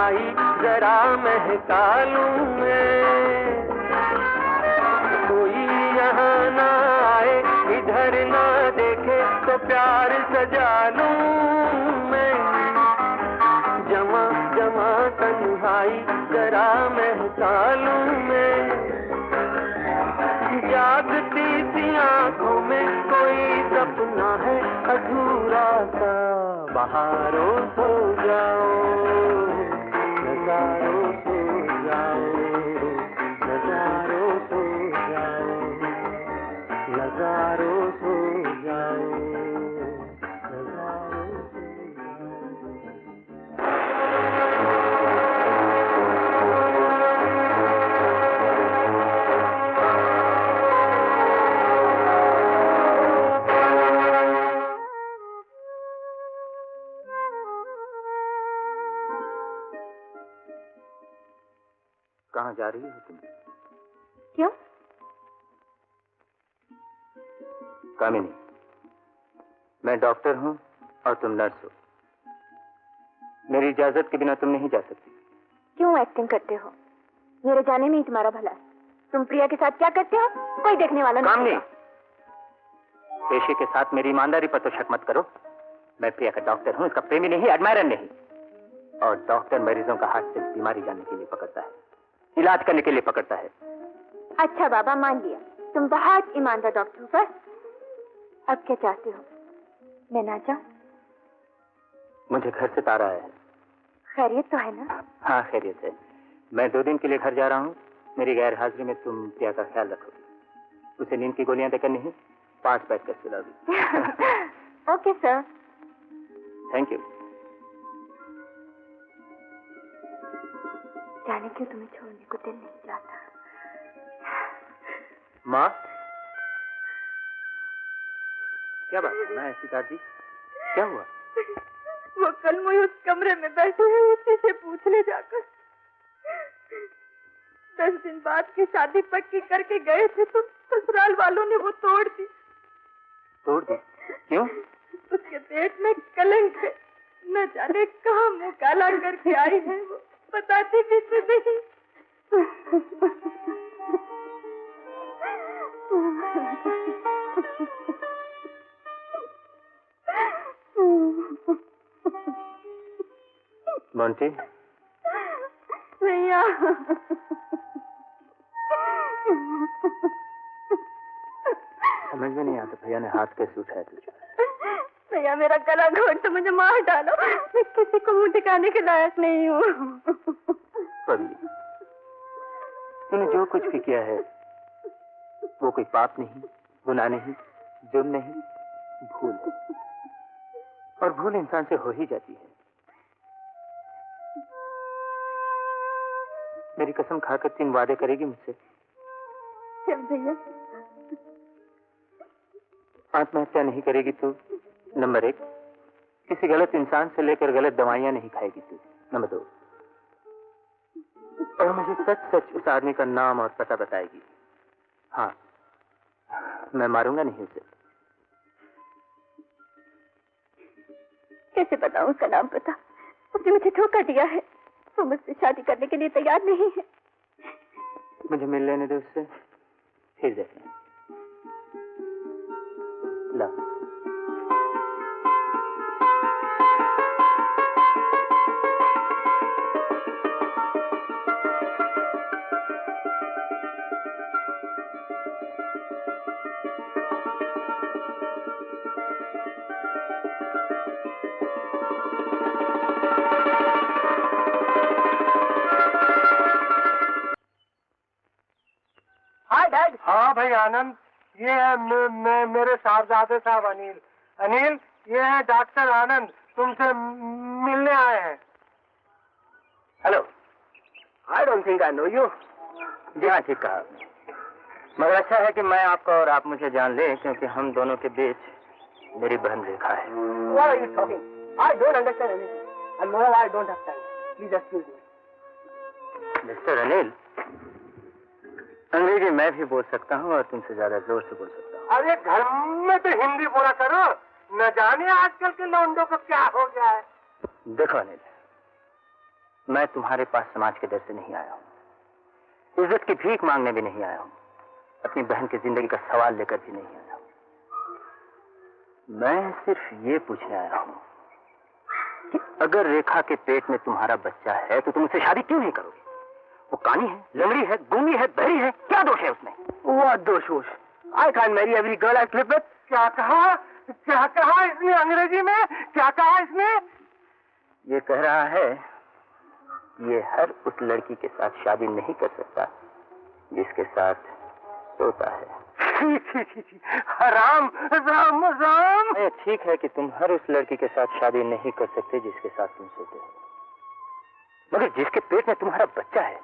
Speaker 6: तन्हाई जरा महका लूं मैं। कोई यहाँ ना आए, इधर ना देखे तो प्यार सजा लूं मैं। जमा जमा तन्हाई जरा महका लूं मैं। जागती सी आंखों में कोई सपना है अधूरा सा। बहारों सो जाओ, नजारों सो जाओ, नजारों सो जाओ, नजारों सो जाओ, नजारों सो जाओ।
Speaker 4: कहाँ जा रही हो तुम?
Speaker 3: क्यों?
Speaker 4: कामिनी, मैं डॉक्टर हूँ और तुम नर्स हो। मेरी इजाजत के बिना तुम नहीं जा सकती।
Speaker 3: क्यों एक्टिंग करते हो? मेरे जाने में ही तुम्हारा भला है। तुम प्रिया के साथ क्या करते हो कोई देखने वाला नहीं।
Speaker 4: कामिनी, पेशे के साथ मेरी ईमानदारी पर तो शक मत करो। मैं प्रिया का डॉक्टर हूँ, इसका प्रेमी नहीं, एडमायरर नहीं। और डॉक्टर मरीजों का हाथ सिर्फ बीमारी जानने के लिए पकड़ता है, इलाज करने के लिए पकड़ता है।
Speaker 3: अच्छा बाबा, मान लिया तुम बहुत ईमानदार डॉक्टर हो, पर अब क्या चाहते हो? मैं ना जाऊं?
Speaker 4: मुझे घर से तारा है।
Speaker 3: खैरियत तो है ना?
Speaker 4: हाँ खैरियत है। मैं 2 दिन के लिए घर जा रहा हूँ। मेरी गैर हाजिरी में तुम प्रिया का ख्याल रखोगी। उसे नींद की गोलियां देकर नहीं, पास बैठ कर सुलाओगी।
Speaker 3: Okay sir.
Speaker 4: Thank you.
Speaker 3: जाने क्यों तुम्हें छोड़ने को दिल नहीं चाहता।
Speaker 4: माँ, क्या बात है? मैं ऐसी दादी, क्या हुआ?
Speaker 3: वो कल मुझे उस कमरे में बैठे हैं, उसी से पूछ ले जाकर। 10 दिन बाद की शादी पक्की करके गए थे तो ससुराल वालों ने वो तोड़ दी।
Speaker 4: तोड़ दी? क्यों?
Speaker 3: उसके पेट में कलंक है, न जाने कहाँ मुंह काला करके आई है वो, बताती भी तो नहीं।
Speaker 4: मोंटी,
Speaker 3: भैया,
Speaker 4: समझ में नहीं आता भैया ने हाथ कैसे उठाया तुझे।
Speaker 3: भैया मेरा गला घोट तो मुझे मार डालो, मैं किसी को मुंह टिकाने के लायक नहीं हूँ।
Speaker 4: पगली, तूने जो कुछ भी किया है वो कोई पाप नहीं, गुनाह नहीं, जुर्म नहीं, भूल है। और भूल इंसान से हो ही जाती है। मेरी कसम खाकर 3 वादे करेगी मुझसे?
Speaker 3: क्या भैया?
Speaker 4: आत्महत्या नहीं करेगी तू, नंबर 1। किसी गलत इंसान से लेकर गलत दवाइयां नहीं खाएगी तू, नंबर 2। और मुझे सच सच उस आदमी का नाम और पता बताएगी। हाँ, मैं मारूंगा नहीं उसे।
Speaker 3: कैसे बताऊं उसका नाम पता? उसने मुझे धोखा दिया है, वो मुझसे शादी करने के लिए तैयार नहीं है।
Speaker 4: मुझे मिल लेने दे उससे, फिर देखना। ला।
Speaker 2: Hi dad.
Speaker 5: हाँ भाई आनंद, ये है मेरे साहबजादे साहब अनिल। अनिल, ये है डॉक्टर आनंद, तुमसे मिलने आए हैं।
Speaker 4: Hello. I don't think I know you. जी हाँ, ठीक कहा। मगर अच्छा है कि मैं आपको और आप मुझे जान लें, क्योंकि हम दोनों के बीच मेरी बहन रेखा है।
Speaker 2: What are you talking? I don't understand anything. And no, I don't have time. Please excuse me.
Speaker 4: Mister Anil, अंग्रेजी मैं भी बोल सकता हूँ और तुमसे ज्यादा जोर से बोल सकता हूँ।
Speaker 5: अरे घर में तो हिंदी बोला करो, न जाने आजकल के लौंडों को क्या हो गया है।
Speaker 4: देखो अनिल, मैं तुम्हारे पास समाज के डर से नहीं आया हूं, इज्जत की भीख मांगने भी नहीं आया हूं, अपनी बहन की जिंदगी का सवाल लेकर भी नहीं आया हूं। मैं सिर्फ ये पूछने आया हूं कि अगर रेखा के पेट में तुम्हारा बच्चा है तो तुम उससे शादी क्यों नहीं करोगे? वो कानी है, लंगड़ी है, गूंगी है, बहरी है, क्या दोष है उसमें?
Speaker 2: What दोष? I can't marry every girl I sleep with. क्या कहा इसने अंग्रेजी में? क्या कहा इसने?
Speaker 4: ये कह रहा है ये हर उस लड़की के साथ शादी नहीं कर सकता जिसके साथ सोता है।
Speaker 2: राम राम राम।
Speaker 4: ठीक है कि तुम हर उस लड़की के साथ शादी नहीं कर सकते जिसके साथ तुम सोते हो, मगर जिसके पेट में तुम्हारा बच्चा है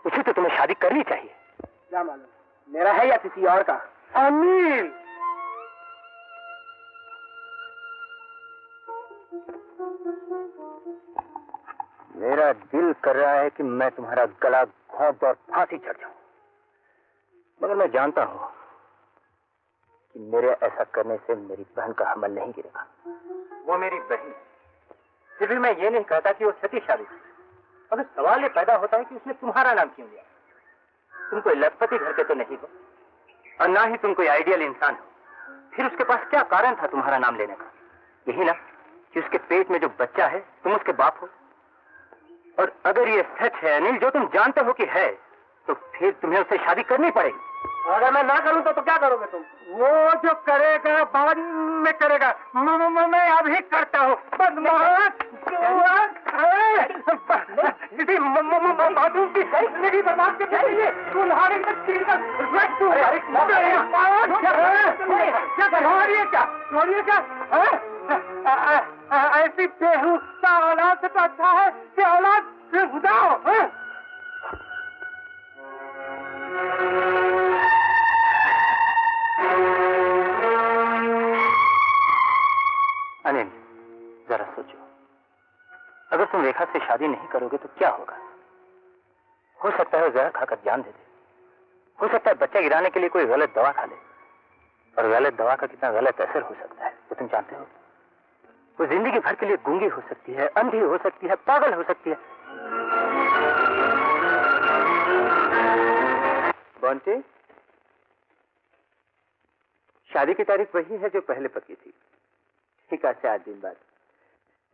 Speaker 4: उसे तो तुम्हें शादी करनी चाहिए।
Speaker 2: क्या मालूम मेरा है या किसी और का? अनिल,
Speaker 4: मेरा दिल कर रहा है कि मैं तुम्हारा गला घोंट और फांसी चढ़ जाऊं, मगर मैं जानता हूं कि मेरे ऐसा करने से मेरी बहन का हमल नहीं गिरेगा। वो मेरी बहन है, फिर भी मैं ये नहीं कहता कि वो सतीशाली थी। अगर सवाल ये पैदा होता है कि उसने तुम्हारा नाम क्यों लिया? तुम कोई लखपति घर के तो नहीं हो और ना ही तुम कोई आइडियल इंसान हो, फिर उसके पास क्या कारण था तुम्हारा नाम लेने का? यही ना कि उसके पेट में जो बच्चा है तुम उसके बाप हो। और अगर ये सच है अनिल, जो तुम जानते हो कि है, तो फिर तुम्हें उससे शादी करनी पड़ेगी।
Speaker 2: अगर मैं ना करूं तो क्या करोगे तुम? वो जो करेगा बाद में करेगा, मैं अभी करता हूँ। बदमाश, किसी मासूम की जिंदगी बर्बाद करने के लिए तुम्हारे क्या ऐसी बेहुदा औलाद से तो अच्छा है कि औलाद बेहुदा हो।
Speaker 4: अनिल, जरा सोचो, अगर तुम रेखा से शादी नहीं करोगे तो क्या होगा? हो सकता है जहर खाकर जान दे दे, हो सकता है बच्चा गिराने के लिए कोई गलत दवा खा ले, और गलत दवा का कितना गलत असर हो सकता है वो तुम जानते हो। वो जिंदगी भर के लिए गूंगी हो सकती है, अंधी हो सकती है, पागल हो सकती है। बॉन्टी, शादी की तारीख वही है जो पहले पक्की थी। ठीक है, 4 दिन बाद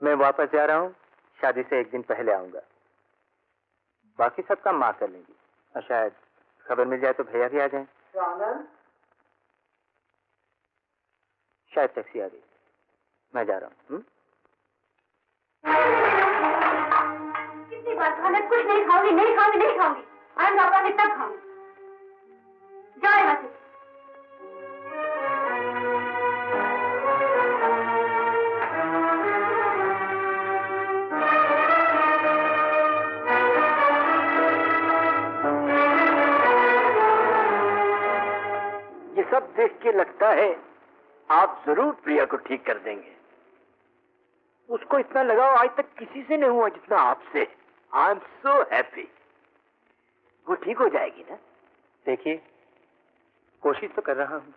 Speaker 4: मैं वापस जा रहा हूँ, शादी से 1 दिन पहले आऊंगा। बाकी सब काम माँ कर लेंगी, और शायद खबर मिल जाए तो भैया भी आ जाएं। शायद टैक्सी आ गई, मैं जा रहा हूँ।
Speaker 3: कितनी बार खाना? कुछ नहीं खाऊंगी, नहीं खाऊंगी, नहीं खाऊंगी। आज आपका कितना खाऊंगी? जाओ यहाँ से।
Speaker 1: ये सब देख के लगता है आप जरूर प्रिया को ठीक कर देंगे। उसको इतना लगाव आज तक किसी से नहीं हुआ जितना आपसे। I am so happy. वो ठीक हो जाएगी ना?
Speaker 4: देखिए, कोशिश तो कर रहा हूँ।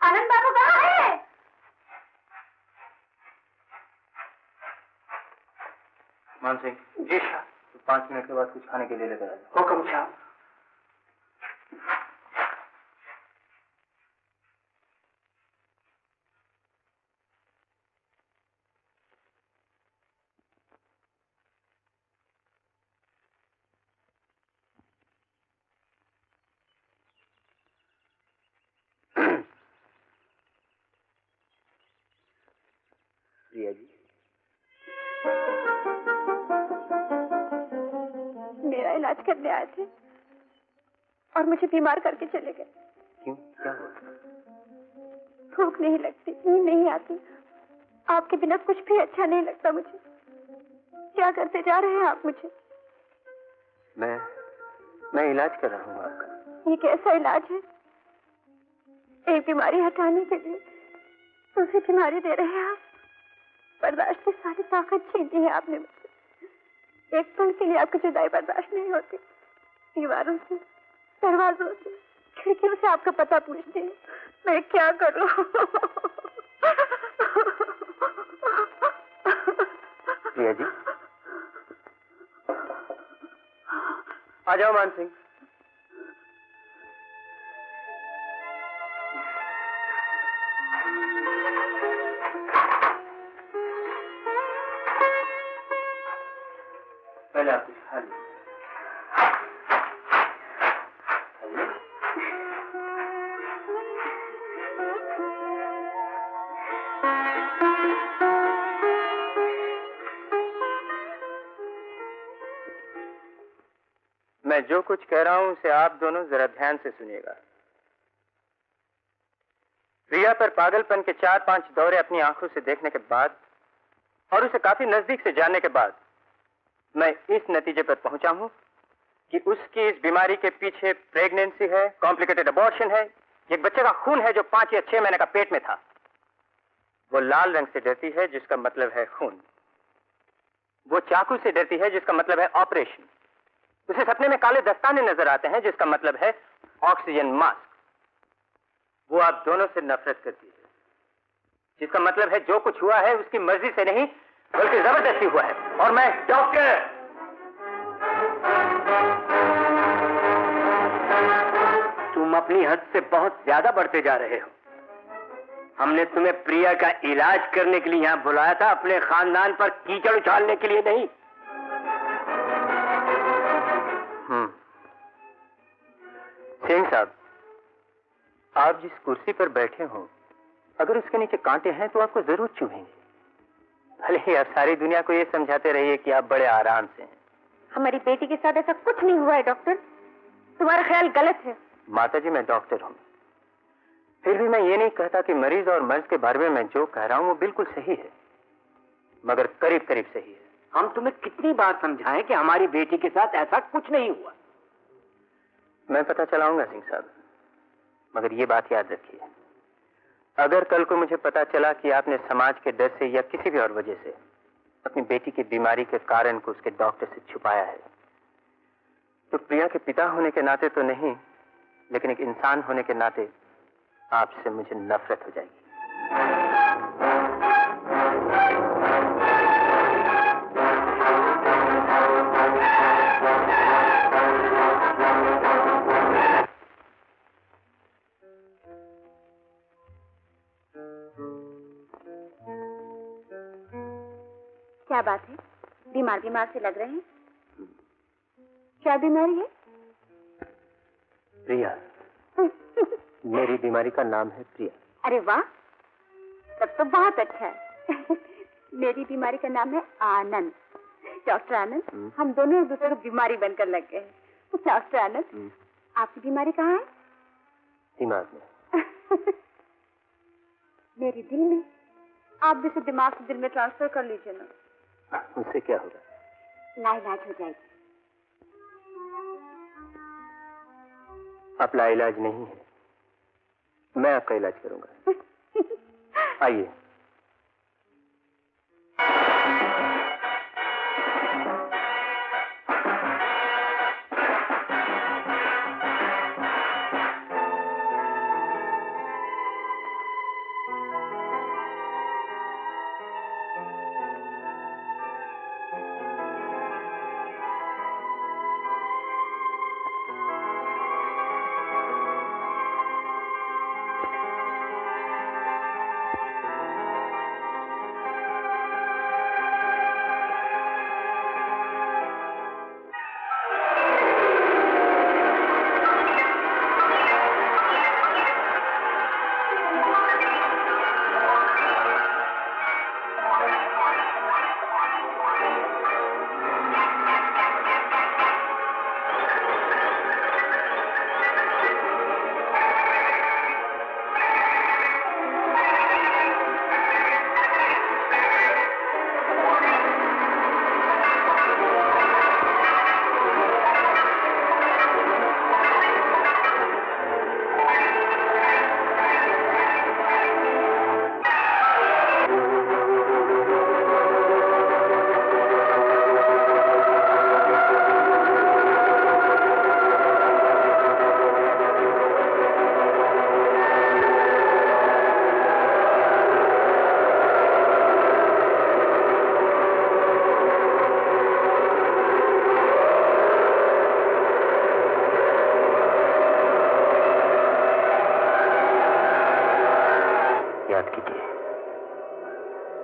Speaker 3: आनंद बाबू कहाँ है?
Speaker 4: मान सिंह जी, 5 मिनट के बाद कुछ खाने के लिए लेकर आए।
Speaker 2: हुक्म साहब।
Speaker 4: प्रिया जी,
Speaker 3: मेरा इलाज करने आए थे और मुझे बीमार करके चले गए।
Speaker 4: क्यों, क्या हुआ?
Speaker 3: भूख नहीं लगती, नींद नहीं आती, आपके बिना कुछ भी अच्छा नहीं लगता मुझे। क्या करते जा रहे हैं आप मुझे?
Speaker 4: मैं इलाज कर रहा हूँ आपका।
Speaker 3: ये कैसा इलाज है एक बीमारी हटाने के लिए दूसरी बीमारी दे रहे हैं आप। बर्दाश्त की सारी ताकत छीन दी है आपने मुझसे। एक पल के लिए आपकी जुदाई बर्दाश्त नहीं होती। दीवारों से, दरवाजों से, खिड़कियों से आपका पता पूछती हूँ। मैं क्या करूँ?
Speaker 4: प्रिया जी, आ जाओ मान सिंह। पहले आप कुछ खा लीजिए। मैं जो कुछ कह रहा हूं उसे आप दोनों जरा ध्यान से सुनिएगा। प्रिया पर पागलपन के 4-5 दौरे अपनी आंखों से देखने के बाद और उसे काफी नजदीक से जानने के बाद मैं इस नतीजे पर पहुंचा हूं कि उसकी इस बीमारी के पीछे प्रेगनेंसी है, कॉम्प्लिकेटेड अबॉर्शन है, एक बच्चे का खून है जो 5 या 6 महीने का पेट में था। वो लाल रंग से डरती है जिसका मतलब है खून। वो चाकू से डरती है जिसका मतलब है ऑपरेशन। उसे सपने में काले दस्ताने नजर आते हैं जिसका मतलब है ऑक्सीजन मास्क। वो आप दोनों से नफरत करती है जिसका मतलब है जो कुछ हुआ है उसकी मर्जी से नहीं बल्कि जबरदस्ती हुआ है। और मैं डॉक्टर,
Speaker 1: तुम अपनी हद से बहुत ज्यादा बढ़ते जा रहे हो। हमने तुम्हें प्रिया का इलाज करने के लिए यहाँ बुलाया था, अपने खानदान पर कीचड़ उछालने के लिए नहीं।
Speaker 4: सिंह साहब, आप जिस कुर्सी पर बैठे हो अगर उसके नीचे कांटे हैं तो आपको जरूर चुभेंगे। भले ही आप सारी दुनिया को ये समझाते रहिए कि आप बड़े आराम से हैं।
Speaker 3: हमारी बेटी के साथ ऐसा कुछ नहीं हुआ है डॉक्टर। तुम्हारा ख्याल गलत है।
Speaker 4: माता जी, मैं डॉक्टर हूं, फिर भी मैं ये नहीं कहता कि मरीज और मर्ज के बारे में मैं जो कह रहा हूं वो बिल्कुल सही है, मगर करीब करीब सही है।
Speaker 1: हम तुम्हें कितनी बार समझाएं कि हमारी बेटी के साथ ऐसा कुछ नहीं हुआ।
Speaker 4: मैं पता चलाऊंगा सिंह साहब, मगर ये बात याद रखिए, अगर कल को मुझे पता चला कि आपने समाज के डर से या किसी भी और वजह से अपनी बेटी की बीमारी के कारण को उसके डॉक्टर से छुपाया है, तो प्रिया के पिता होने के नाते तो नहीं, लेकिन एक इंसान होने के नाते आपसे मुझे नफरत हो जाएगी।
Speaker 3: क्या बात है? बीमार बीमार से लग रहे हैं। क्या बीमारी है?
Speaker 4: प्रिया। मेरी बीमारी का नाम है प्रिया।
Speaker 3: अरे वाह, तब तो बहुत अच्छा है। मेरी बीमारी का नाम है आनंद। डॉक्टर आनंद, हम दोनों एक दूसरे को बीमारी बनकर लग गए हैं। डॉक्टर आनंद, आपकी बीमारी कहाँ है?
Speaker 4: दिमाग में।
Speaker 3: मेरे दिल में। आप भी इसे दिमाग से दिल में ट्रांसफर कर लीजिए ना।
Speaker 4: उससे क्या होगा?
Speaker 3: लाइलाज हो जाएगी।
Speaker 4: आप लाइलाज नहीं है, मैं आपका इलाज करूंगा। आइए।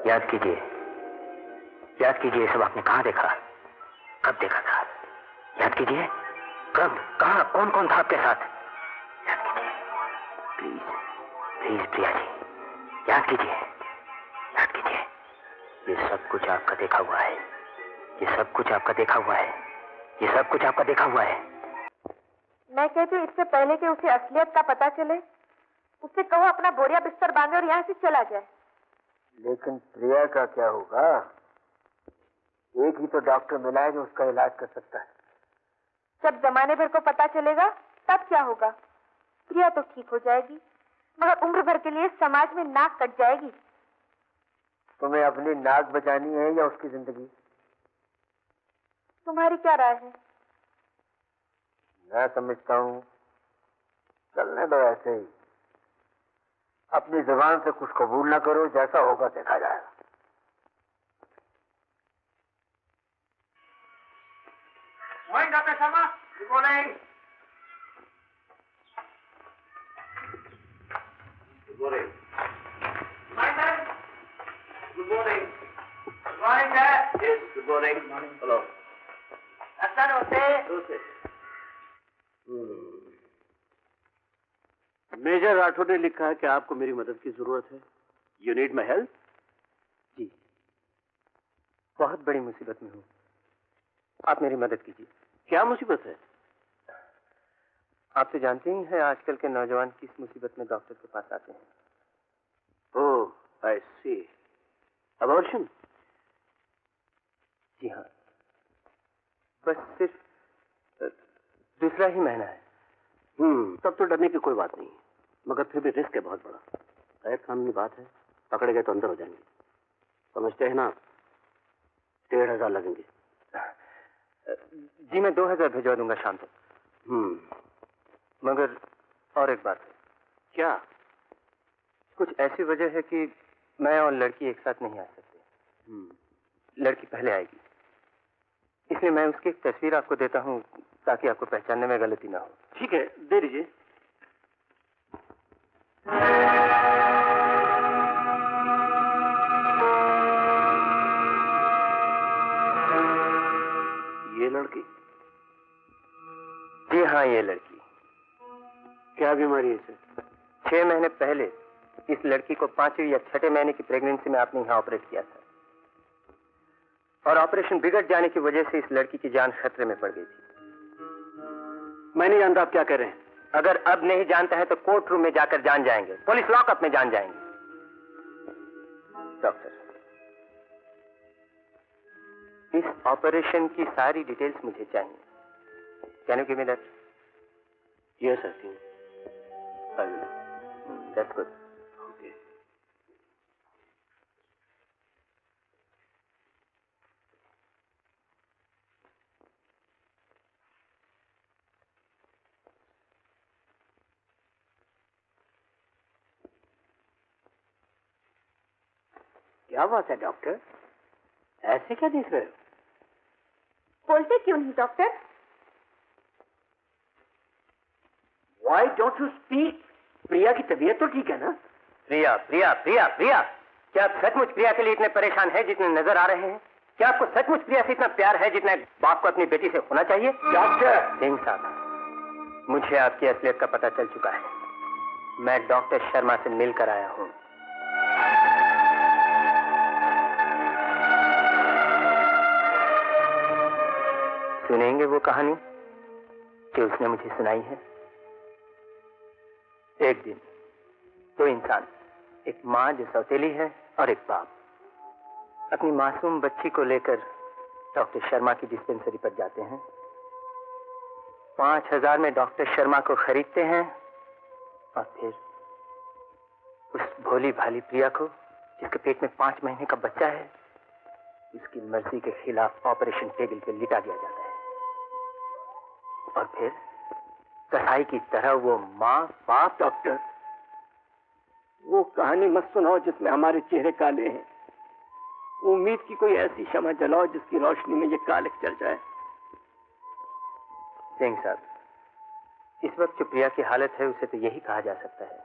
Speaker 1: याद कीजिए, याद कीजिए, ये सब आपने कहाँ देखा, कब देखा था? याद कीजिए, कब, कहाँ, कौन कौन था आपके साथ? याद कीजिए, प्लीज प्लीज प्रिया जी, याद कीजिए, याद कीजिए। ये सब कुछ आपका देखा हुआ है, ये सब कुछ आपका देखा हुआ है, ये सब कुछ आपका देखा हुआ है।
Speaker 3: मैं कहती हूँ इससे पहले कि उसे असलियत का पता चले, उससे कहो अपना बोरिया बिस्तर बांधे और यहाँ से चला जाए।
Speaker 1: लेकिन प्रिया का क्या होगा? एक ही तो डॉक्टर मिला है जो उसका इलाज कर सकता है।
Speaker 3: जब जमाने भर को पता चलेगा तब क्या होगा? प्रिया तो ठीक हो जाएगी, मगर उम्र भर के लिए समाज में नाक कट जाएगी।
Speaker 1: तुम्हें अपनी नाक बचानी है या उसकी जिंदगी?
Speaker 3: तुम्हारी क्या राय है?
Speaker 1: मैं समझता हूँ चलने दो ऐसे ही, अपनी जुबान से कुछ कबूल ना करो, जैसा होगा देखा जाएगा।
Speaker 2: Morning, Dr. Sharma. Good morning. Good morning. Morning, sir. Good morning. Good morning, sir. Yes, good morning. Good morning. Hello. Doctor, नमस्ते। मेजर राठौर ने लिखा है कि आपको मेरी मदद की जरूरत है। You need my help?
Speaker 4: जी, बहुत बड़ी मुसीबत में हूँ, आप मेरी मदद कीजिए।
Speaker 2: क्या मुसीबत है?
Speaker 4: आप तो जानते ही हैं आजकल के नौजवान किस मुसीबत में डॉक्टर के पास आते हैं।
Speaker 2: ओह, आई सी। अबॉर्शन?
Speaker 4: जी हाँ, बस सिर्फ दूसरा ही महीना है।
Speaker 2: तब तो डरने की कोई बात नहीं, मगर फिर भी रिस्क है बहुत बड़ा। गैर कानूनी बात है, पकड़े गए तो अंदर हो जाएंगे। समझते हैं ना? 1,500 लगेंगे।
Speaker 4: जी मैं 2,000 भिजवा दूंगा शाम तक। मगर और एक बात है।
Speaker 2: क्या?
Speaker 4: कुछ ऐसी वजह है कि मैं और लड़की एक साथ नहीं आ सकते। लड़की पहले आएगी, इसलिए मैं उसकी एक तस्वीर आपको देता हूँ ताकि आपको पहचानने में गलती ना हो।
Speaker 2: ठीक है, दे दीजिए। ये लड़की?
Speaker 4: जी हाँ, ये लड़की।
Speaker 2: क्या बीमारी है इसे?
Speaker 4: 6 महीने पहले इस लड़की को 5वें या 6ठे महीने की प्रेगनेंसी में आपने यहाँ ऑपरेट किया था, और ऑपरेशन बिगड़ जाने की वजह से इस लड़की की जान खतरे में पड़ गई थी।
Speaker 2: मैं नहीं जानता आप क्या कह रहे हैं।
Speaker 4: अगर अब नहीं जानता है तो कोर्ट रूम में जाकर जान जाएंगे, पुलिस लॉकअप में जान जाएंगे। डॉक्टर, इस ऑपरेशन की सारी डिटेल्स मुझे चाहिए। Can you give me that?
Speaker 2: Yes, I think I will.
Speaker 4: That's good.
Speaker 2: Okay. क्या बात है डॉक्टर, ऐसे क्या देख रहे हो?
Speaker 3: बोलते क्यों नहीं doctor?
Speaker 2: Why don't you speak? प्रिया की तबीयत तो ठीक है ना?
Speaker 4: प्रिया प्रिया प्रिया प्रिया, क्या आप सचमुच प्रिया के लिए इतने परेशान हैं जितने नजर आ रहे हैं? क्या आपको सचमुच प्रिया से इतना प्यार है जितना बाप को अपनी बेटी से होना चाहिए?
Speaker 2: डॉक्टर
Speaker 4: सिंह साहब, मुझे आपकी असलियत का पता चल चुका है। मैं डॉक्टर शर्मा से मिलकर आया हूँ। सुनेंगे वो कहानी कि उसने मुझे सुनाई है। एक दिन दो इंसान, एक माँ जो सौतेली है और एक बाप, अपनी मासूम बच्ची को लेकर डॉक्टर शर्मा की डिस्पेंसरी पर जाते हैं। 5,000 में डॉक्टर शर्मा को खरीदते हैं और फिर उस भोली भाली प्रिया को, जिसके पेट में 5 महीने का बच्चा है, उसकी मर्जी के खिलाफ ऑपरेशन टेबल पे लिटा दिया जाता है। और फिर कसाई की तरह वो माँ बाप।
Speaker 2: डॉक्टर, वो कहानी मत सुनाओ जिसमें हमारे चेहरे काले हैं। उम्मीद की कोई ऐसी शमा जलाओ जिसकी रोशनी में ये कालिक चल जाए।
Speaker 4: सिंह साहब, इस वक्त जो प्रिया की हालत है उसे तो यही कहा जा सकता है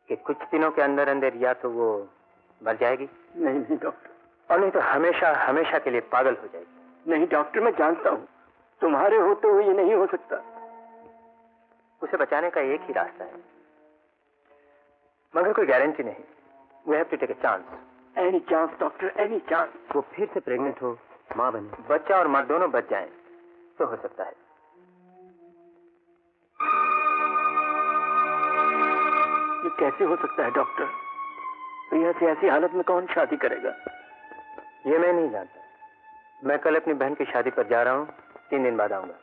Speaker 4: कि कुछ दिनों के अंदर अंदर या तो वो मर जाएगी
Speaker 5: नहीं नहीं डॉक्टर,
Speaker 4: और नहीं तो हमेशा हमेशा के लिए पागल हो जाएगी।
Speaker 5: नहीं डॉक्टर, मैं जानता हूँ तुम्हारे होते हुए ये नहीं हो सकता।
Speaker 4: उसे बचाने का एक ही रास्ता है, मगर कोई गारंटी नहीं। We have to take a chance.
Speaker 5: Any chance doctor, any chance.
Speaker 1: वो फिर से प्रेग्नेंट हो, माँ बने।
Speaker 4: बच्चा और माँ दोनों बच जाएं तो हो सकता है।
Speaker 5: ये कैसे हो सकता है डॉक्टर? प्रिया से ऐसी हालत में कौन शादी करेगा?
Speaker 4: ये मैं नहीं जानता। मैं कल अपनी बहन की शादी पर जा रहा हूँ, 3 दिन बाद आऊंगा।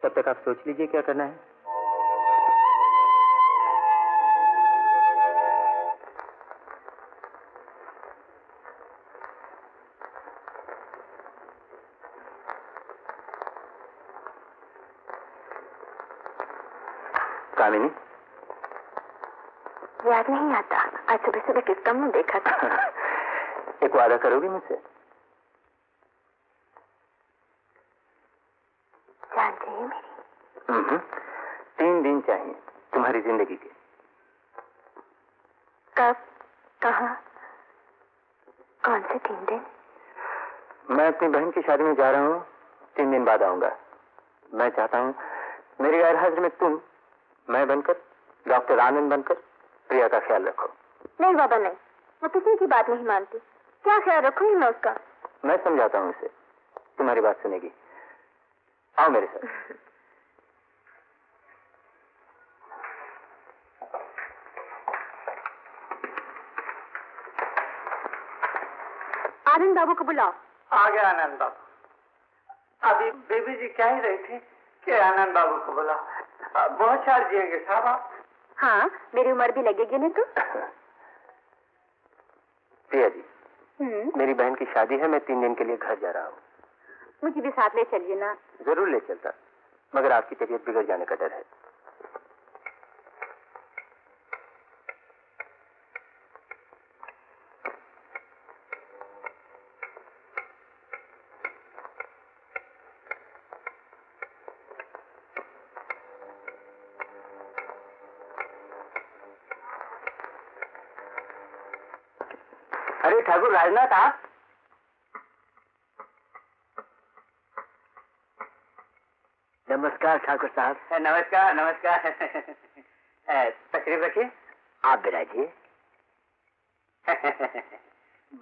Speaker 4: तब तक आप सोच लीजिए क्या करना है। कामिनी,
Speaker 3: याद नहीं आता, आज सुबह सुबह किसका मुंह देखा था?
Speaker 4: एक वादा करोगी मुझसे?
Speaker 3: जान चाहिए मेरी?
Speaker 4: 3 दिन चाहिए तुम्हारी जिंदगी के।
Speaker 3: कब, कहाँ, कौन से 3 दिन?
Speaker 4: मैं अपनी बहन की शादी में जा रहा हूँ, 3 दिन बाद आऊंगा। मैं चाहता हूँ मेरी गैर हाजिर में तुम, मैं बनकर, डॉक्टर आनंद बनकर प्रिया का ख्याल रखो।
Speaker 3: नहीं बाबा नहीं, मैं किसी की बात नहीं मानती। क्या ख्याल रखूंगी मैं उसका?
Speaker 4: मैं समझाता हूँ उसे, तुम्हारी बात सुनेगी। आओ मेरे साथ।
Speaker 3: आनंद बाबू को बुलाओ।
Speaker 5: आ गया आनंद बाबू। अभी बेबी जी कह ही रही थी कि आनंद बाबू को बुलाओ। बहुत साल जिएंगे साहब आप।
Speaker 3: हाँ, मेरी उम्र भी लगेगी ना तो।
Speaker 4: प्रिया जी, मेरी बहन की शादी है, मैं 3 दिन के लिए घर जा रहा हूँ।
Speaker 3: मुझे भी साथ ले चलिए ना।
Speaker 4: जरूर ले चलता, मगर आपकी तबीयत बिगड़ जाने का डर है।
Speaker 1: अरे ठाकुर राजनाथ, आप?
Speaker 2: नमस्कार ठाकुर साहब।
Speaker 1: नमस्कार नमस्कार। तशरीफ रखिए।
Speaker 2: आप बिराजिए।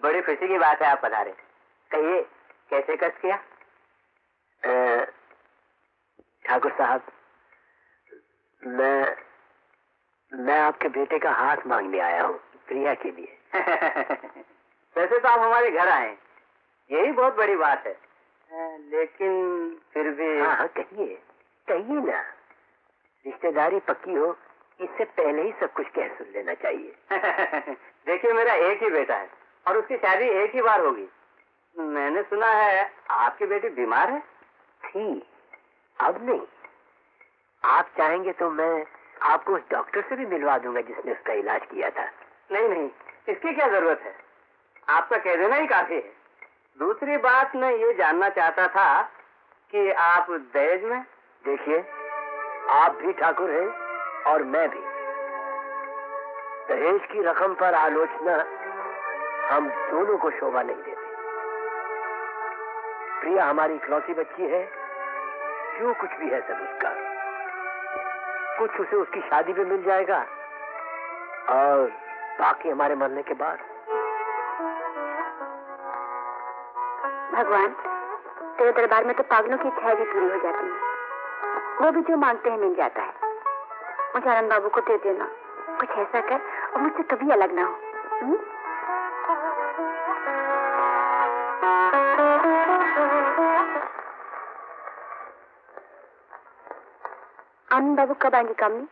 Speaker 1: बड़ी खुशी की बात है आप पधारे। कहिए कैसे कष्ट किया?
Speaker 2: ठाकुर साहब, मैं आपके बेटे का हाथ मांगने आया हूँ प्रिया के लिए।
Speaker 1: वैसे तो आप हमारे घर आए, यही बहुत बड़ी बात है, लेकिन फिर भी।
Speaker 2: हाँ कहिए कहिए ना, रिश्तेदारी पक्की हो इससे पहले ही सब कुछ कह सुन लेना चाहिए।
Speaker 1: देखिए मेरा एक ही बेटा है और उसकी शादी एक ही बार होगी। मैंने सुना है आपकी बेटी बीमार है।
Speaker 2: थी, अब नहीं। आप चाहेंगे तो मैं आपको उस डॉक्टर से भी मिलवा दूंगा जिसने उसका इलाज किया था।
Speaker 1: नहीं नहीं, इसकी क्या जरूरत है, आपका कह देना ही काफी है। दूसरी बात मैं ये जानना चाहता था कि आप दहेज में।
Speaker 2: देखिए, आप भी ठाकुर हैं और मैं भी। दहेज की रकम पर आलोचना हम दोनों को शोभा नहीं देते। प्रिया हमारी इकलौती बच्ची है, जो कुछ भी है सब उसका। कुछ उसे उसकी शादी में मिल जाएगा और बाकी हमारे मरने के बाद।
Speaker 3: भगवान, तेरे दरबार में तो पागलों की इच्छाएं भी पूरी हो जाती हैं। वो भी जो मांगते हैं मिल जाता है। मुझे आनंद बाबू को दे देना। कुछ ऐसा कर और मुझसे कभी अलग ना हो। आनंद बाबू कब आएंगे कामनी?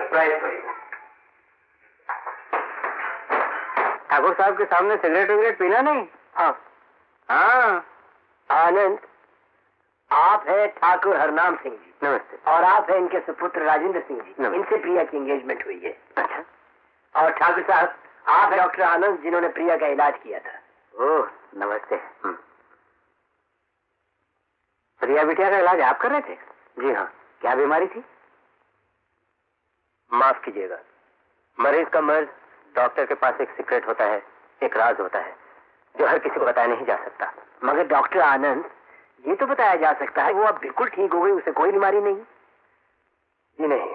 Speaker 1: Surprise for you.
Speaker 4: ठाकुर साहब के सामने सिगरेट विगरेट पीना नहीं।
Speaker 1: हाँ हाँ, आनंद, आप हैं ठाकुर हरनाम सिंह जी।
Speaker 4: नमस्ते।
Speaker 1: और आप हैं इनके सुपुत्र राजेंद्र सिंह जी।
Speaker 4: नमस्ते।
Speaker 1: इनसे प्रिया की एंगेजमेंट हुई है।
Speaker 4: अच्छा।
Speaker 1: और ठाकुर साहब, आप हैं डॉक्टर आनंद जिन्होंने प्रिया का इलाज किया था।
Speaker 4: ओह नमस्ते। प्रिया बिटिया का इलाज आप कर रहे थे? जी हाँ।
Speaker 1: क्या बीमारी थी?
Speaker 4: माफ कीजिएगा, मरीज का मर्ज डॉक्टर के पास एक सीक्रेट होता है, एक राज होता है जो हर किसी को बताया नहीं जा सकता।
Speaker 1: मगर डॉक्टर आनंद, ये तो बताया जा सकता है वो अब बिल्कुल ठीक हो गई, उसे कोई बीमारी नहीं।
Speaker 4: जी नहीं,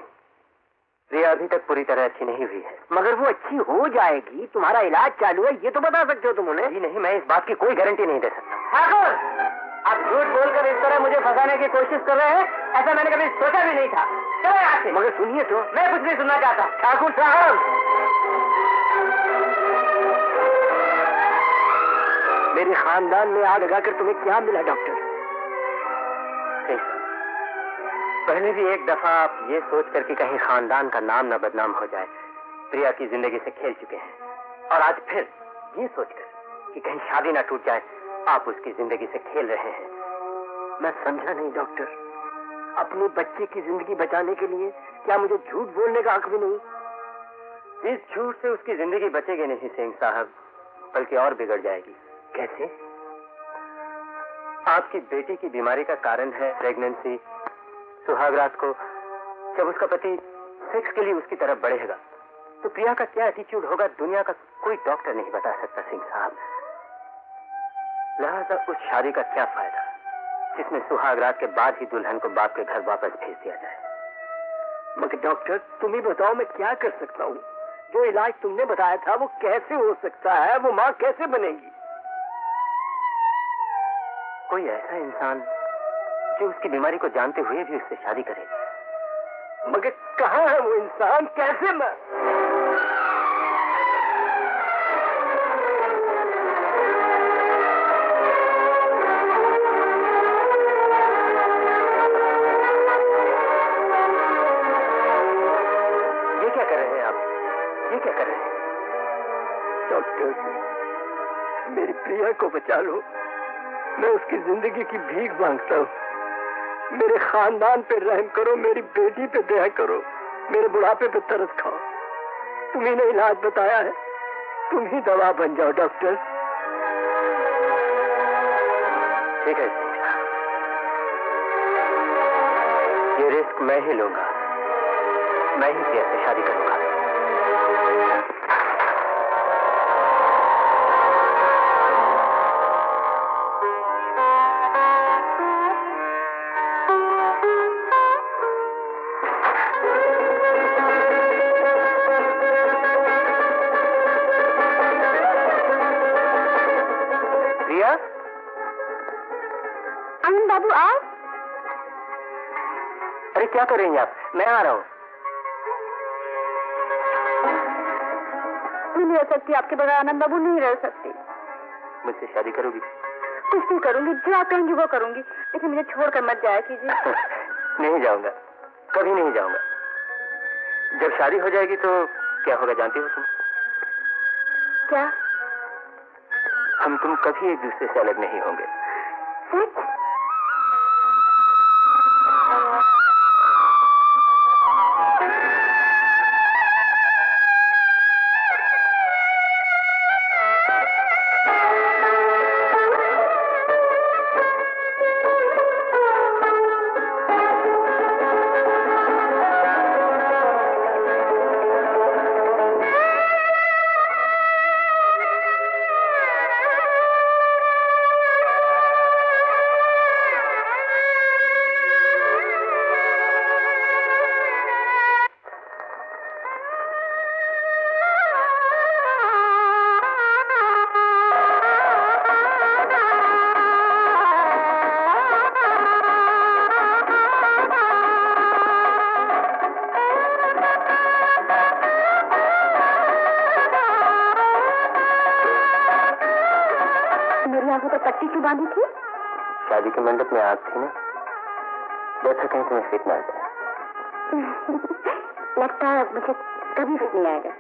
Speaker 4: प्रिया अभी तक पूरी तरह अच्छी नहीं हुई है।
Speaker 1: मगर वो अच्छी हो जाएगी, तुम्हारा इलाज चालू है, ये तो बता सकते हो तुम उन्हें।
Speaker 4: जी नहीं, मैं इस बात की कोई गारंटी नहीं दे सकता।
Speaker 1: ठाकुर, आप झूठ बोलकर इस तरह मुझे फंसाने की कोशिश कर रहे हैं, ऐसा मैंने कभी सोचा भी नहीं था। चलो यहाँ से। मगर सुनिए तो, मैं कुछ नहीं सुनना चाहता। ठाकुर साहब, मेरे खानदान में आग लगाकर तुम्हें क्या मिला डॉक्टर?
Speaker 4: पहले भी एक दफा आप ये सोचकर कि कहीं खानदान का नाम न बदनाम हो जाए प्रिया की जिंदगी से खेल चुके हैं, और आज फिर ये सोचकर कि कहीं शादी ना टूट जाए आप उसकी जिंदगी से खेल रहे हैं।
Speaker 1: मैं समझा नहीं डॉक्टर, अपनी बच्ची की जिंदगी बचाने के लिए क्या मुझे झूठ बोलने का हक भी नहीं?
Speaker 4: इस झूठ से उसकी जिंदगी बचेगी नहीं सिंह साहब, बल्कि और बिगड़ जाएगी।
Speaker 1: कैसे?
Speaker 4: आपकी बेटी की बीमारी का कारण है प्रेगनेंसी। सुहाग रात को जब उसका पति सेक्स के लिए उसकी तरफ बढ़ेगा तो प्रिया का क्या एटीट्यूड होगा दुनिया का कोई डॉक्टर नहीं बता सकता सिंह साहब। लिहाजा उस शादी का क्या फायदा जिसमें सुहाग रात के बाद ही दुल्हन को बाप के घर वापस भेज दिया जाए।
Speaker 1: मगर डॉक्टर, तुम ही बताओ मैं क्या कर सकता हूँ? जो इलाज तुमने बताया था वो कैसे हो सकता है? वो माँ कैसे बनेगी?
Speaker 4: कोई ऐसा इंसान जो उसकी बीमारी को जानते हुए भी उससे शादी करे।
Speaker 1: मगर कहाँ है वो इंसान? कैसे मैं?
Speaker 4: ये क्या कर रहे हैं आप? ये क्या कर रहे हैं?
Speaker 1: डॉक्टर, मेरी प्रिया को बचा लो, मैं उसकी जिंदगी की भीख मांगता हूँ। मेरे खानदान पे रहम करो, मेरी बेटी पे दया करो, मेरे बुढ़ापे पे तरस खाओ। तुम्ही ने इलाज बताया है, तुम ही दवा बन जाओ डॉक्टर।
Speaker 4: ठीक है, ये रिस्क मैं ही लूंगा, मैं ही प्रिया से शादी करूंगा।
Speaker 3: आनंद बाबू आओ।
Speaker 4: अरे क्या कर रही हैं आप? मैं आ रहा हूँ।
Speaker 3: नहीं रह सकती आपके बगैर आनंद बाबू, नहीं रह सकती।
Speaker 4: मुझसे शादी करोगी?
Speaker 3: कुछ नहीं करूंगी, जो आप कहेंगी वो करूंगी, लेकिन मुझे छोड़कर मत जाया कीजिए।
Speaker 4: नहीं जाऊंगा, कभी नहीं जाऊंगा। जब शादी हो जाएगी तो क्या होगा जानती हो तुम?
Speaker 3: क्या?
Speaker 4: हम तुम कभी एक दूसरे से अलग नहीं होंगे।
Speaker 3: सच? पट्टी क्यों बांधी थी?
Speaker 4: शादी के मंडप में आग थी ना, जैसा कहीं तुम्हें फिट ना आ जाए।
Speaker 3: लगता है मुझे कभी फिट नहीं आएगा।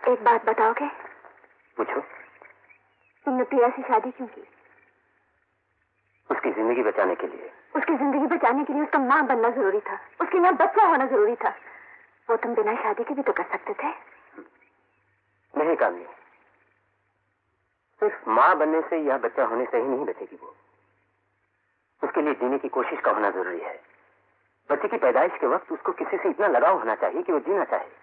Speaker 3: एक बात बताओगे?
Speaker 1: पूछो।
Speaker 3: तुमने प्रिया से शादी क्यों की?
Speaker 1: उसकी जिंदगी बचाने के लिए।
Speaker 3: उसकी जिंदगी बचाने के लिए उसका माँ बनना जरूरी था, उसके यहाँ बच्चा होना जरूरी था। वो तुम बिना शादी के भी तो कर सकते थे।
Speaker 1: नहीं कामनी, सिर्फ माँ बनने से या बच्चा होने से ही नहीं बचेगी वो। उसके लिए जीने की कोशिश का होना जरूरी है। बच्चे की पैदाइश के वक्त उसको किसी से इतना लगाव होना चाहिए कि वो जीना चाहे।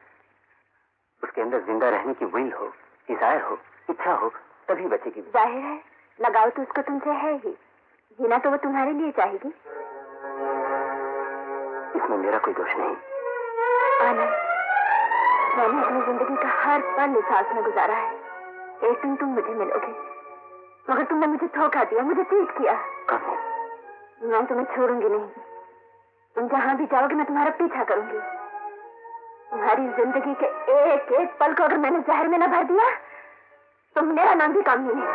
Speaker 1: उसके अंदर जिंदा रहने की विल हो, डिजायर हो, इच्छा हो, तभी बचेगी।
Speaker 3: जाहिर है लगाव तो उसको तुमसे है ही, जीना तो वो तुम्हारे लिए चाहेगी।
Speaker 1: इसमें मेरा कोई दोष नहीं।
Speaker 3: आनंद, मैंने अपनी जिंदगी का हर पल इस आस में गुजारा है। एक दिन तुम मुझे मिलोगे, मगर तुमने मुझे धोखा दिया, मुझे चीट किया। मैं तुम्हें छोड़ूंगी नहीं। तुम जहां भी जाओगे मैं तुम्हारा पीछा करूंगी। तुम्हारी जिंदगी के एक एक पल को अगर मैंने जहर में न भर दिया तो मेरा नाम भी कामनी है।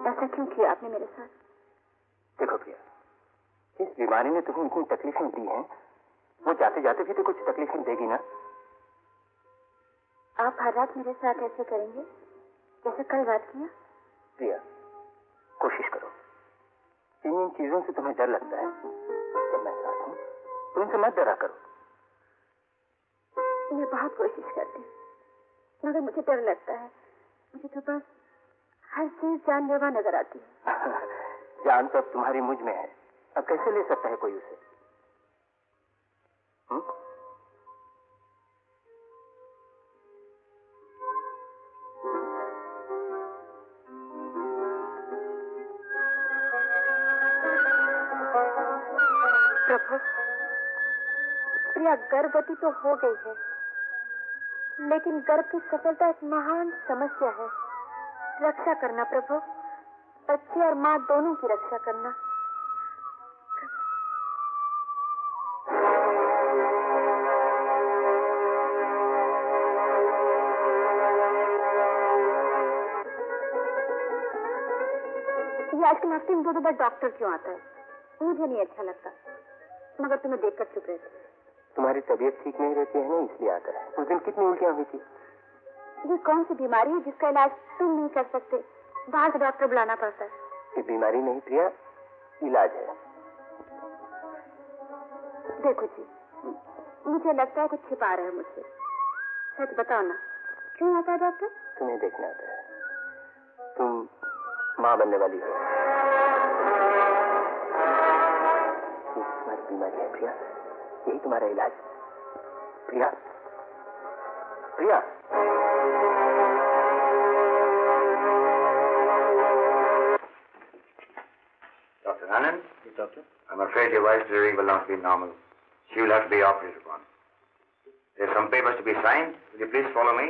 Speaker 3: ऐसा क्यों किया आपने मेरे साथ?
Speaker 1: देखो प्रिया, इस बीमारी ने तुम्हें इतनी तकलीफें दी हैं, वो जाते जाते भी तो कुछ तकलीफें देगी ना।
Speaker 3: आप हर रात मेरे साथ ऐसे करेंगे जैसे कल रात किया?
Speaker 1: प्रिया, कोशिश करो। इन चीजों से तुम्हें डर लगता है, जब मैं साथ हूं तो इनसे मत डरा करो।
Speaker 3: मैं बहुत कोशिश करती हूँ मगर मुझे डर लगता है। मुझे तो बस हर चीज जानलेवा नजर आती है।
Speaker 1: जान तो अब तुम्हारी मुझ में है, अब कैसे ले सकता है कोई उसे?
Speaker 3: प्रभु, प्रिया गर्भवती तो हो गई है, लेकिन गर्भ की सफलता एक महान समस्या है। रक्षा करना प्रभु, बच्चे और माँ दोनों की रक्षा करना। ये आजकल हफ्ते में 2 बार डॉक्टर क्यों आता है? मुझे नहीं अच्छा लगता, मगर तुम्हें देखकर चुप रहती।
Speaker 1: तुम्हारी तबीयत ठीक नहीं रहती है ना, इसलिए आता है। उस दिन कितनी उल्टियां हुई थी।
Speaker 3: ये कौन सी बीमारी है जिसका इलाज तुम नहीं कर सकते? बाहर से डॉक्टर बुलाना पड़ता है।
Speaker 1: ये बीमारी नहीं प्रिया, इलाज है।
Speaker 3: देखो जी, मुझे लगता है कुछ छिपा रहे हो मुझसे। सच बताओ ना, क्यों आता है डॉक्टर?
Speaker 1: तुम्हें देखना आता है, तुम माँ बनने वाली हो। ये तुम्हारी बीमारी है प्रिया, यही तुम्हारा इलाज। प्रिया, प्रिया।
Speaker 7: Dr. Anand? Yes, doctor. I'm afraid your wife's delivery will not be normal. She will have to be operated upon. There's some papers to be signed. Will you please follow me?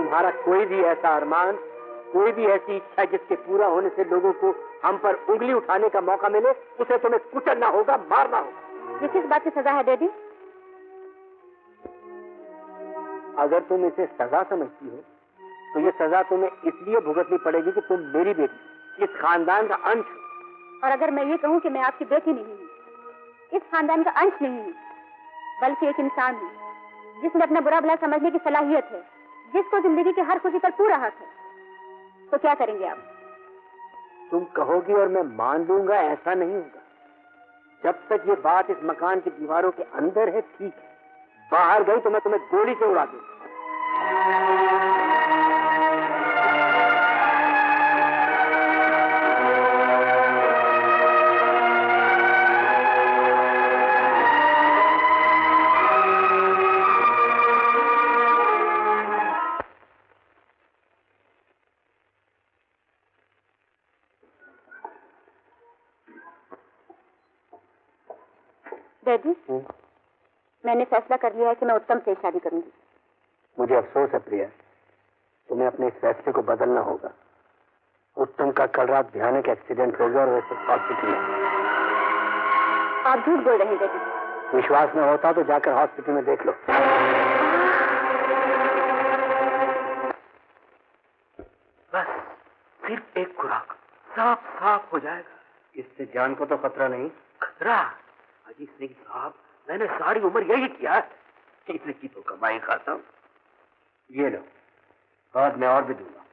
Speaker 1: तुम्हारा कोई भी ऐसा अरमान, कोई भी ऐसी इच्छा जिसके पूरा होने से लोगों को हम पर उंगली उठाने का मौका मिले, उसे तुम्हें कुचलना होगा, मारना होगा।
Speaker 3: ये किस बात की सजा है डैडी?
Speaker 1: अगर तुम इसे सजा समझती हो तो ये सजा तुम्हें इसलिए भुगतनी पड़ेगी कि तुम मेरी बेटी, इस खानदान का अंश हो।
Speaker 3: और अगर मैं ये कहूँ कि मैं आपकी बेटी नहीं हूँ, इस खानदान का अंश नहीं हूँ, बल्कि एक इंसान हूँ जिसमें अपना बुरा भला समझने की सलाहियत है, जिसको जिंदगी की हर खुशी पर पूरा हक है, तो क्या करेंगे आप?
Speaker 1: तुम कहोगी और मैं मान लूंगा, ऐसा नहीं होगा। जब तक ये बात इस मकान की दीवारों के अंदर है ठीक है, बाहर गई तो मैं तुम्हें गोली से उड़ा दूंगा।
Speaker 3: डैडी, मैंने फैसला कर लिया है कि मैं उत्तम से शादी करूंगी।
Speaker 1: मुझे अफसोस है प्रिया, तुम्हें अपने इस फैसले को बदलना होगा। उत्तम का कल रात भयानक एक्सीडेंट हो गया और वैसे हॉस्पिटल में।
Speaker 3: आप झूठ बोल रहे हैं डैडी।
Speaker 1: विश्वास न होता तो जाकर हॉस्पिटल में देख लो।
Speaker 2: बस सिर्फ एक खुराक, साफ साफ हो जाएगा।
Speaker 1: इससे जान को तो खतरा नहीं।
Speaker 2: खतरा? अजीत सिंह साहब, मैंने सारी उम्र यही किया है, इतने की तो कमाई खाता हूँ।
Speaker 1: ये लो, बाद में और भी दूंगा।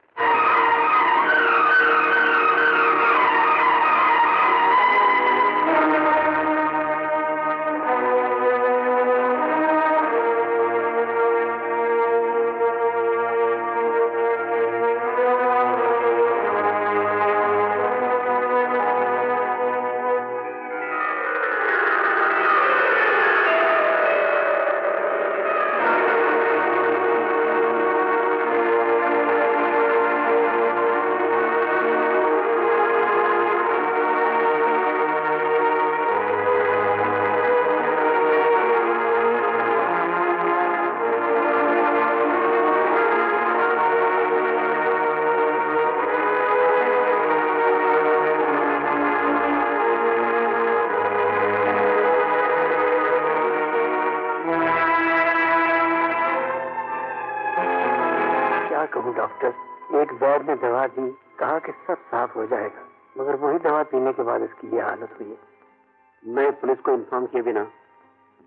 Speaker 1: डॉक्टर, एक वैद ने दवा दी, कहा कि सब साफ हो जाएगा, मगर वही दवा पीने के बाद इसकी ये हालत हुई है।
Speaker 2: मैं पुलिस को इन्फॉर्म किए बिना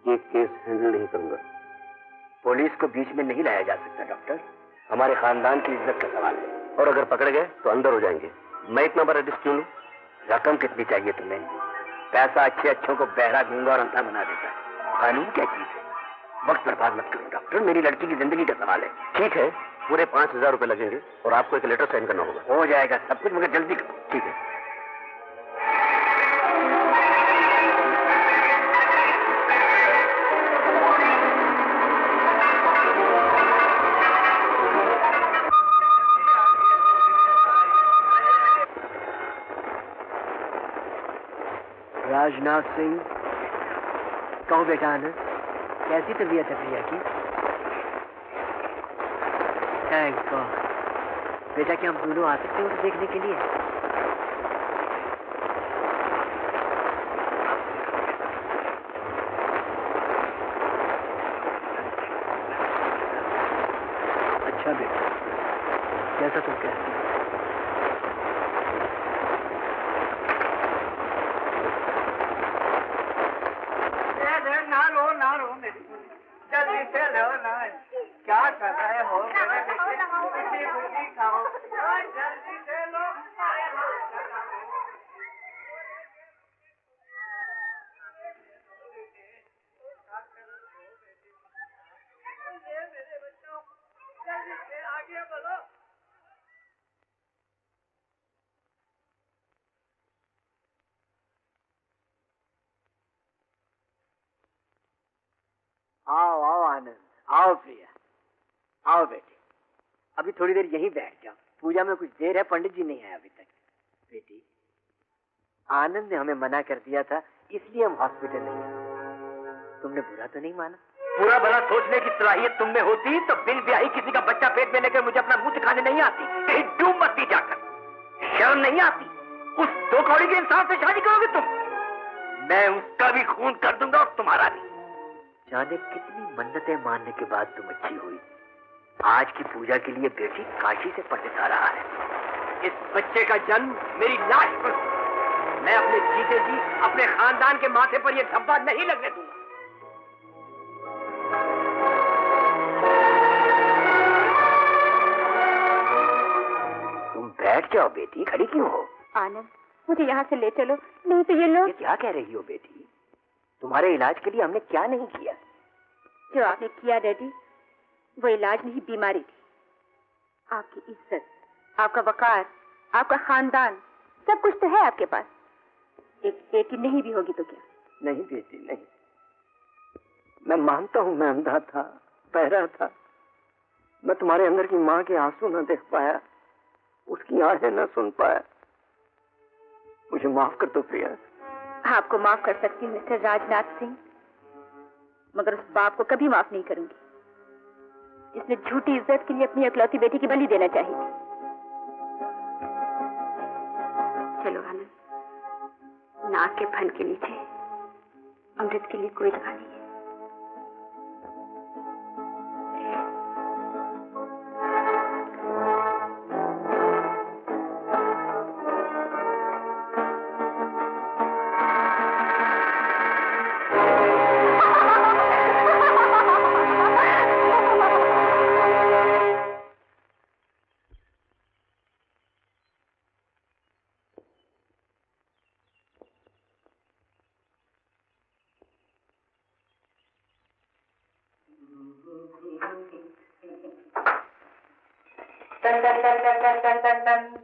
Speaker 2: ये केस हैंडल नहीं करूंगा।
Speaker 1: पुलिस को बीच में नहीं लाया जा सकता डॉक्टर, हमारे खानदान की इज्जत का सवाल है।
Speaker 2: और अगर पकड़े गए तो अंदर हो जाएंगे। मैं इतना बड़ा रिस्क क्यों लूं?
Speaker 1: रकम कितनी चाहिए तुम्हें? पैसा अच्छे अच्छों को बहरा गूंगा और अंधा बना देता है। कानून क्या चीज है? वक्त बर्बाद मत करो डॉक्टर, मेरी लड़की की जिंदगी का सवाल है।
Speaker 2: ठीक है, पूरे 5,000 रुपए लगेंगे और आपको एक लेटर साइन करना होगा।
Speaker 1: हो जाएगा सब कुछ, मगर जल्दी करो।
Speaker 2: ठीक है।
Speaker 1: राजनाथ सिंह, कहो बेटा आनंद, कैसी तबीयत है प्रिया की? Thank God. बेटा क्या हम दोनों आ सकते हैं उसे देखने के लिए? अच्छा बेटा, जैसा तुम कहते हो।
Speaker 5: ना रो मेरी, जल्दी से लो ना। क्या कर रहे हो? खुशी खाओ, जल्दी से लो। मेरे बच्चों, जल्दी से आगे बढ़ो।
Speaker 1: आओ आओ आनंद, आओ प्रिया, आओ बेटे। अभी थोड़ी देर यहीं बैठ जाओ, पूजा में कुछ देर है, पंडित जी नहीं आए अभी तक। बेटी, आनंद ने हमें मना कर दिया था, इसलिए हम हॉस्पिटल नहीं आए। तुमने बुरा तो नहीं माना? पूरा भला सोचने की सलाहियत तुम में होती तो बिन ब्याही किसी का बच्चा पेट में लेकर मुझे अपना मुंह दिखाने नहीं आती, कहीं डूब मरती जाकर। शर्म नहीं आती? उस दो कौड़ी के इंसान से शादी करोगे तुम? मैं उसका भी खून कर दूंगा और तुम्हारा भी। जाने कितनी मन्नतें मानने के बाद तुम अच्छी हुई। आज की पूजा के लिए बेटी काशी से पंडित आ रहा है। इस बच्चे का जन्म मेरी लाश पर। मैं अपने जीते जी अपने खानदान के माथे पर यह धब्बा नहीं लगने दूंगा। तुम बैठ जाओ बेटी, खड़ी क्यों हो?
Speaker 3: आनंद, मुझे यहाँ से ले चलो, नहीं तो ये लोग।
Speaker 1: ये क्या कह रही हो बेटी? तुम्हारे इलाज के लिए हमने क्या नहीं किया?
Speaker 3: जो आपने किया डैडी, वो इलाज नहीं, बीमारी थी। आपकी इज्जत, आपका वकार, आपका खानदान, सब कुछ तो है आपके पास। एक बेटी नहीं भी होगी तो क्या?
Speaker 1: नहीं बेटी नहीं, मैं मानता हूं मैं अंधा था, बहरा था। मैं तुम्हारे अंदर की माँ के आंसू न देख पाया, उसकी आवाज़ें न सुन पाया। मुझे माफ कर दो प्रिया।
Speaker 3: आपको माफ कर सकती हूँ मिस्टर राजनाथ सिंह, मगर उस बाप को कभी माफ नहीं करूंगी जिसने झूठी इज्जत के लिए अपनी इकलौती बेटी की बलि देना चाहिए थी। चलो आनंद, नाक के फन के नीचे अमृत के लिए कोई जगह नहीं है।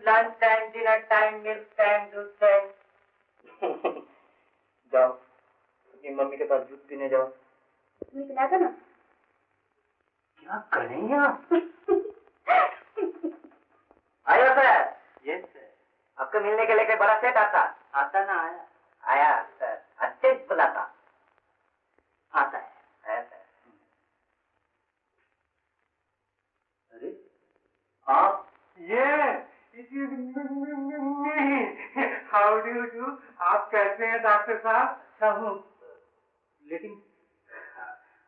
Speaker 5: Lunch time, dinner time, milk time, दूध time. जाओ अपनी मम्मी के पास दूध पीने जाओ।
Speaker 3: तुम्हें पिला दो ना।
Speaker 5: क्या करें आप? आयो सर। Yes sir. आपको मिलने के लिए कोई बड़ा सेठ आता ना आया? आया सर, अच्छे बुलाता। आता है, आया सर। अरे आप ये हाउ डू यू डू? आप कैसे हैं डॉक्टर साहब? अच्छा हूँ, लेकिन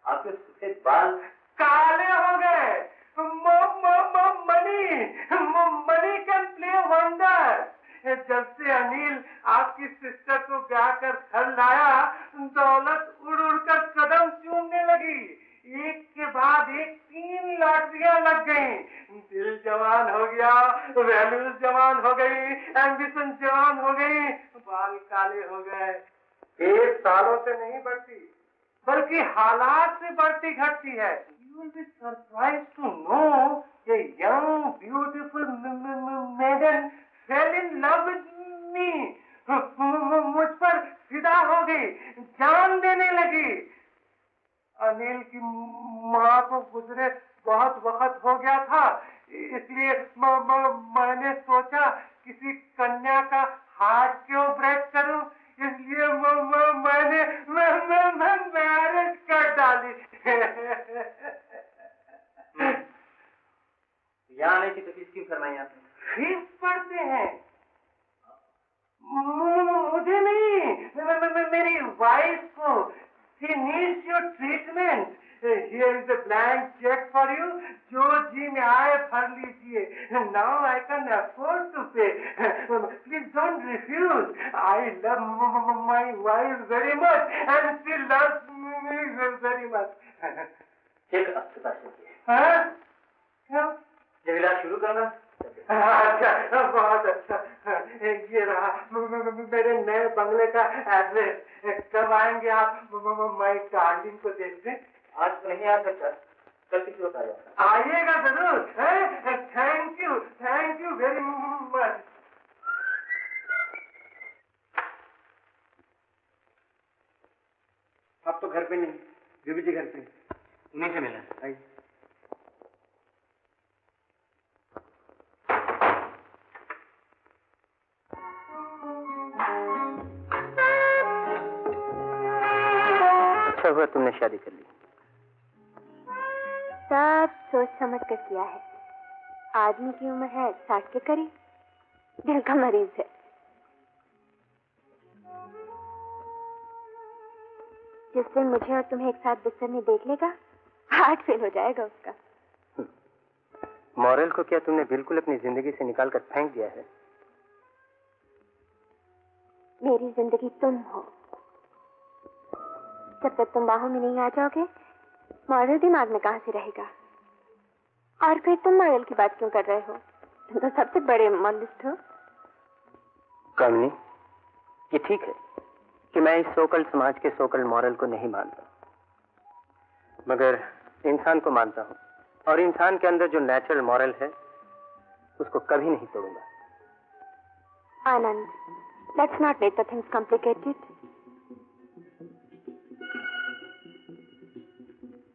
Speaker 5: आपके सफेद बाल काले हो गए। Money can play wonder. जब से अनिल आपकी सिस्टर को ब्याह कर घर लाया, दौलत उड़ उड़ कर कदम चूमने लगी। एक के बाद एक 3 लॉटरियां लग गई। दिल जवान हो गया, वैल्यूज जवान हो गई, एम्बिशन जवान हो गई, बाल काले हो गए। एज सालों से नहीं बढ़ती, बल्कि हालात से बढ़ती घटती है। You will be surprised to know a young, beautiful maiden fell in love with me. मुझ पर फिदा हो गई, जान देने लगी। अनिल की माँ को गुजरे बहुत वक्त हो गया था, इसलिए मैंने सोचा किसी कन्या का हार्ट क्यों ब्रेक करूं, इसलिए मैंने मैरिज कर डाली। यहाँ आने की तकलीफ क्यों फरमाई आपने? फीस पढ़ते हैं। मुझे नहीं, मेरी वाइफ को। She needs your treatment. Here is a blank check for you. जो जी में आए भर लीजिए. Now I can afford to pay. Please don't refuse. I love my wife very much and she loves me very much. Cheque आपके पास है? हाँ? क्या? जब इलाज शुरू करना? अच्छा, बहुत अच्छा। ये रहा मेरे नए बंगले का एड्रेस। कब आएंगे आप माय डार्लिंग को देखने? आज तो नहीं आ सकता, कल किसी वक्त आ जाएगा। आइएगा जरूर। Thank you very much. आप तो घर पे नहीं, बीबी जी घर पे, उन्हीं से मिला। आइए।
Speaker 4: अच्छा हुआ तुमने शादी कर ली।
Speaker 3: सब सोच समझ कर किया है। आदमी की उम्र है 60 के करीब, दिल का मरीज है। जिस दिन मुझे और तुम्हें एक साथ बिस्तर में देख लेगा, हार्ट फेल हो जाएगा उसका।
Speaker 4: मॉरल को क्या तुमने बिल्कुल अपनी जिंदगी से निकाल कर फेंक दिया है?
Speaker 3: मेरी जिंदगी तुम हो। जब तक तुम बाहों में नहीं आ जाओगे, मॉरल दिमाग में कहां से रहेगा? और फिर तुम मॉरल की बात क्यों कर रहे हो? तुम तो सबसे बड़े मॉरलिस्ट हो।
Speaker 4: कामिनी, ये ठीक है कि मैं इस सोकल समाज के सोकल मॉरल को नहीं मानता, मगर इंसान को मानता हूँ, और इंसान के अंदर जो नेचुरल मॉरल है उसको कभी नहीं तोड़ूंगा।
Speaker 3: Anand, let's not make the things complicated.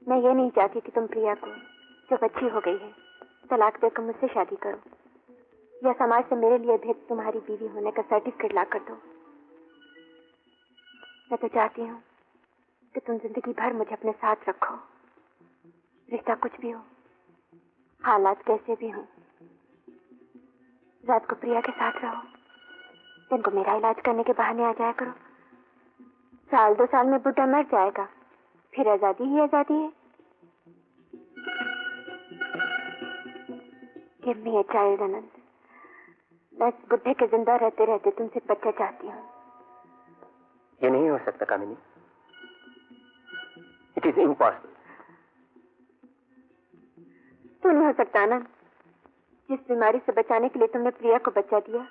Speaker 3: मैं ये नहीं चाहती कि तुम प्रिया को, जो बच्ची हो गई है, तलाक देकर मुझसे शादी करो, या समाज से मेरे लिए भी तुम्हारी बीवी होने का सर्टिफिकेट ला कर दो। मैं तो चाहती हूँ कि तुम जिंदगी भर मुझे अपने साथ रखो। रिश्ता कुछ भी हो, हालात कैसे भी हो, रात को प्रिया के साथ रहो, दिन को मेरा इलाज करने के बहाने आ जाया करो। साल 2 साल में बुढ़ा मर जाएगा, फिर आजादी ही आजादी है। गिव मी अ चाइल्ड आनंद। मैं इस बुढ़े के जिंदा रहते रहते तुमसे बच्चा चाहती हूँ।
Speaker 4: ये नहीं हो सकता कामिनी, इट इज इम्पॉसिबल।
Speaker 3: तो नहीं हो सकता आनंद। जिस बीमारी से बचाने के लिए तुमने प्रिया को बच्चा दिया,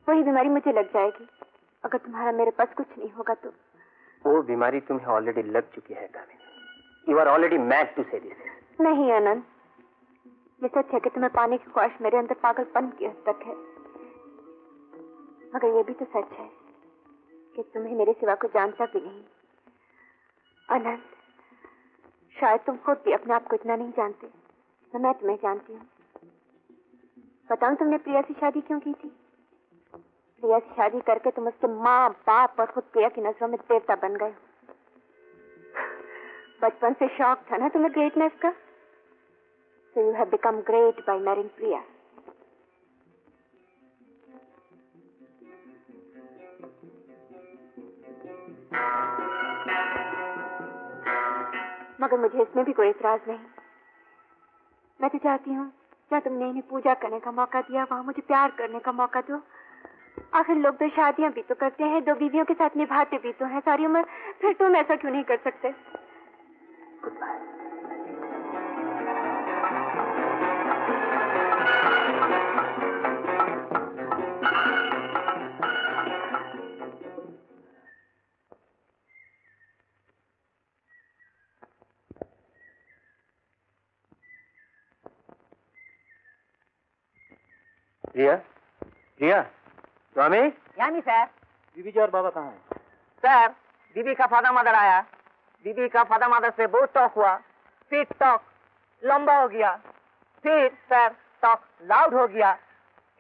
Speaker 3: वही बीमारी मुझे लग जाएगी अगर तुम्हारा मेरे पास कुछ नहीं होगा तो।
Speaker 4: वो बीमारी तुम्हें ऑलरेडी लग चुकी है Kamini. You are already mad to say this.
Speaker 3: नहीं आनंद, ये सच है कि तुम्हें पाने की ख्वाहिश मेरे अंदर पागलपन की हद तक है, मगर ये भी तो सच है कि तुम्हें मेरे सिवा को जानता भी नहीं। आनंद, शायद तुम खुद भी अपने आप को इतना नहीं जानते, तो मैं तुम्हें जानती हूँ। बताऊं तुमने प्रिया से शादी क्यों की थी? प्रिया से शादी करके तुम उसके माँ बाप और खुद प्रिया की नजरों में देवता बन गए। बचपन से शौक था ना तुम्हें ग्रेटनेस का, so you have become great by marrying Priya. मगर मुझे इसमें भी कोई इतराज नहीं। मैं तो चाहती हूँ जहाँ तुमने इन्हें पूजा करने का मौका दिया, वहाँ मुझे प्यार करने का मौका दो। आखिर लोग तो शादियां भी तो करते हैं, 2 बीवियों के साथ निभाते भी तो हैं सारी उम्र, फिर तुम ऐसा क्यों नहीं कर सकते?
Speaker 4: Good bye. प्रिया, प्रिया, स्वामी।
Speaker 8: यानी सर,
Speaker 4: बीबी जी और बाबा कहाँ हैं?
Speaker 8: सर दीदी का फादर मदर आया, दीदी का फादर मदर से बहुत टॉक हुआ, फिर टॉक लंबा हो गया, फिर सर टॉक लाउड हो गया,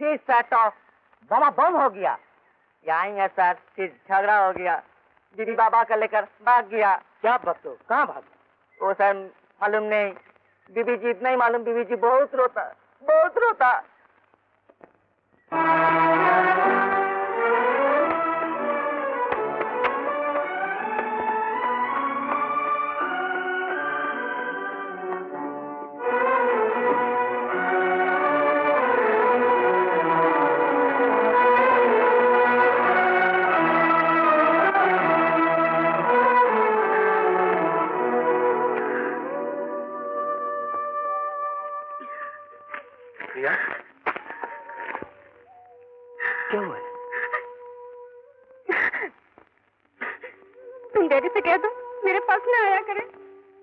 Speaker 8: फिर सर टॉक बम बम हो गया, यहाँ है सर, फिर झगड़ा हो गया, दीदी बाबा का लेकर भाग गया।
Speaker 4: क्या भक्तो, कहाँ भाग?
Speaker 8: वो सर मालूम नहीं, बीबी जी इतना ही मालूम, बीबी जी बहुत रोता, बहुत रोता।
Speaker 4: क्या हुआ?
Speaker 3: तुम डैडी से कह दो मेरे पास न आया करें।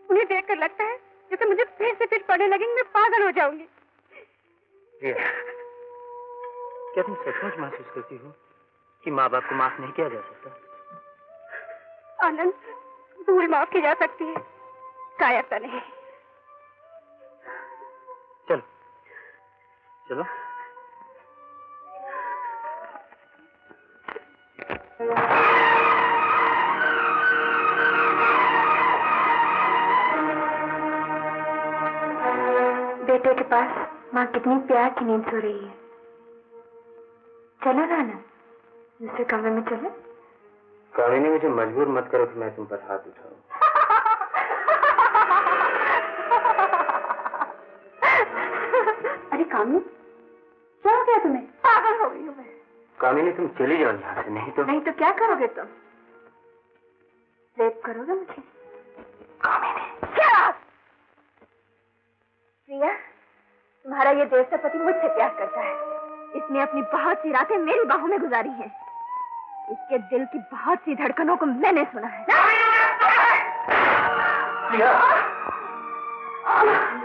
Speaker 3: उन्हें देखकर लगता है जैसे मुझे फिर से फिट पड़ने लगेंगे, मैं पागल हो जाऊंगी।
Speaker 4: क्या तुम सचमुच महसूस करती हो कि माँ बाप को माफ नहीं किया जा सकता?
Speaker 3: आनंद, भूल माफ की जा सकती है, कायरता नहीं।
Speaker 4: चलो चलो।
Speaker 3: बेटे के पास माँ कितनी प्यार की नींद सो रही है। चलो ना आनंद, दूसरे कमरे में चलो।
Speaker 4: कामिनी, मुझे मजबूर मत करो कि मैं तुम पर हाथ उठाऊं।
Speaker 3: अरे कामिनी, क्या हो गया तुम्हें? पागल हो गई हूँ मैं।
Speaker 4: कामिनी, तुम चली जाओ यहाँ से, नहीं तो
Speaker 3: क्या करोगे तुम? रेप करोगे मुझे?
Speaker 4: कामिनी।
Speaker 3: प्रिया, तुम्हारा ये देवता पति मुझसे प्यार करता है। इसने अपनी बहुत सी रातें मेरी बाहों में गुजारी हैं। इसके दिल की बहुत सी धड़कनों को मैंने सुना है।
Speaker 4: प्रिया।
Speaker 3: आनंद,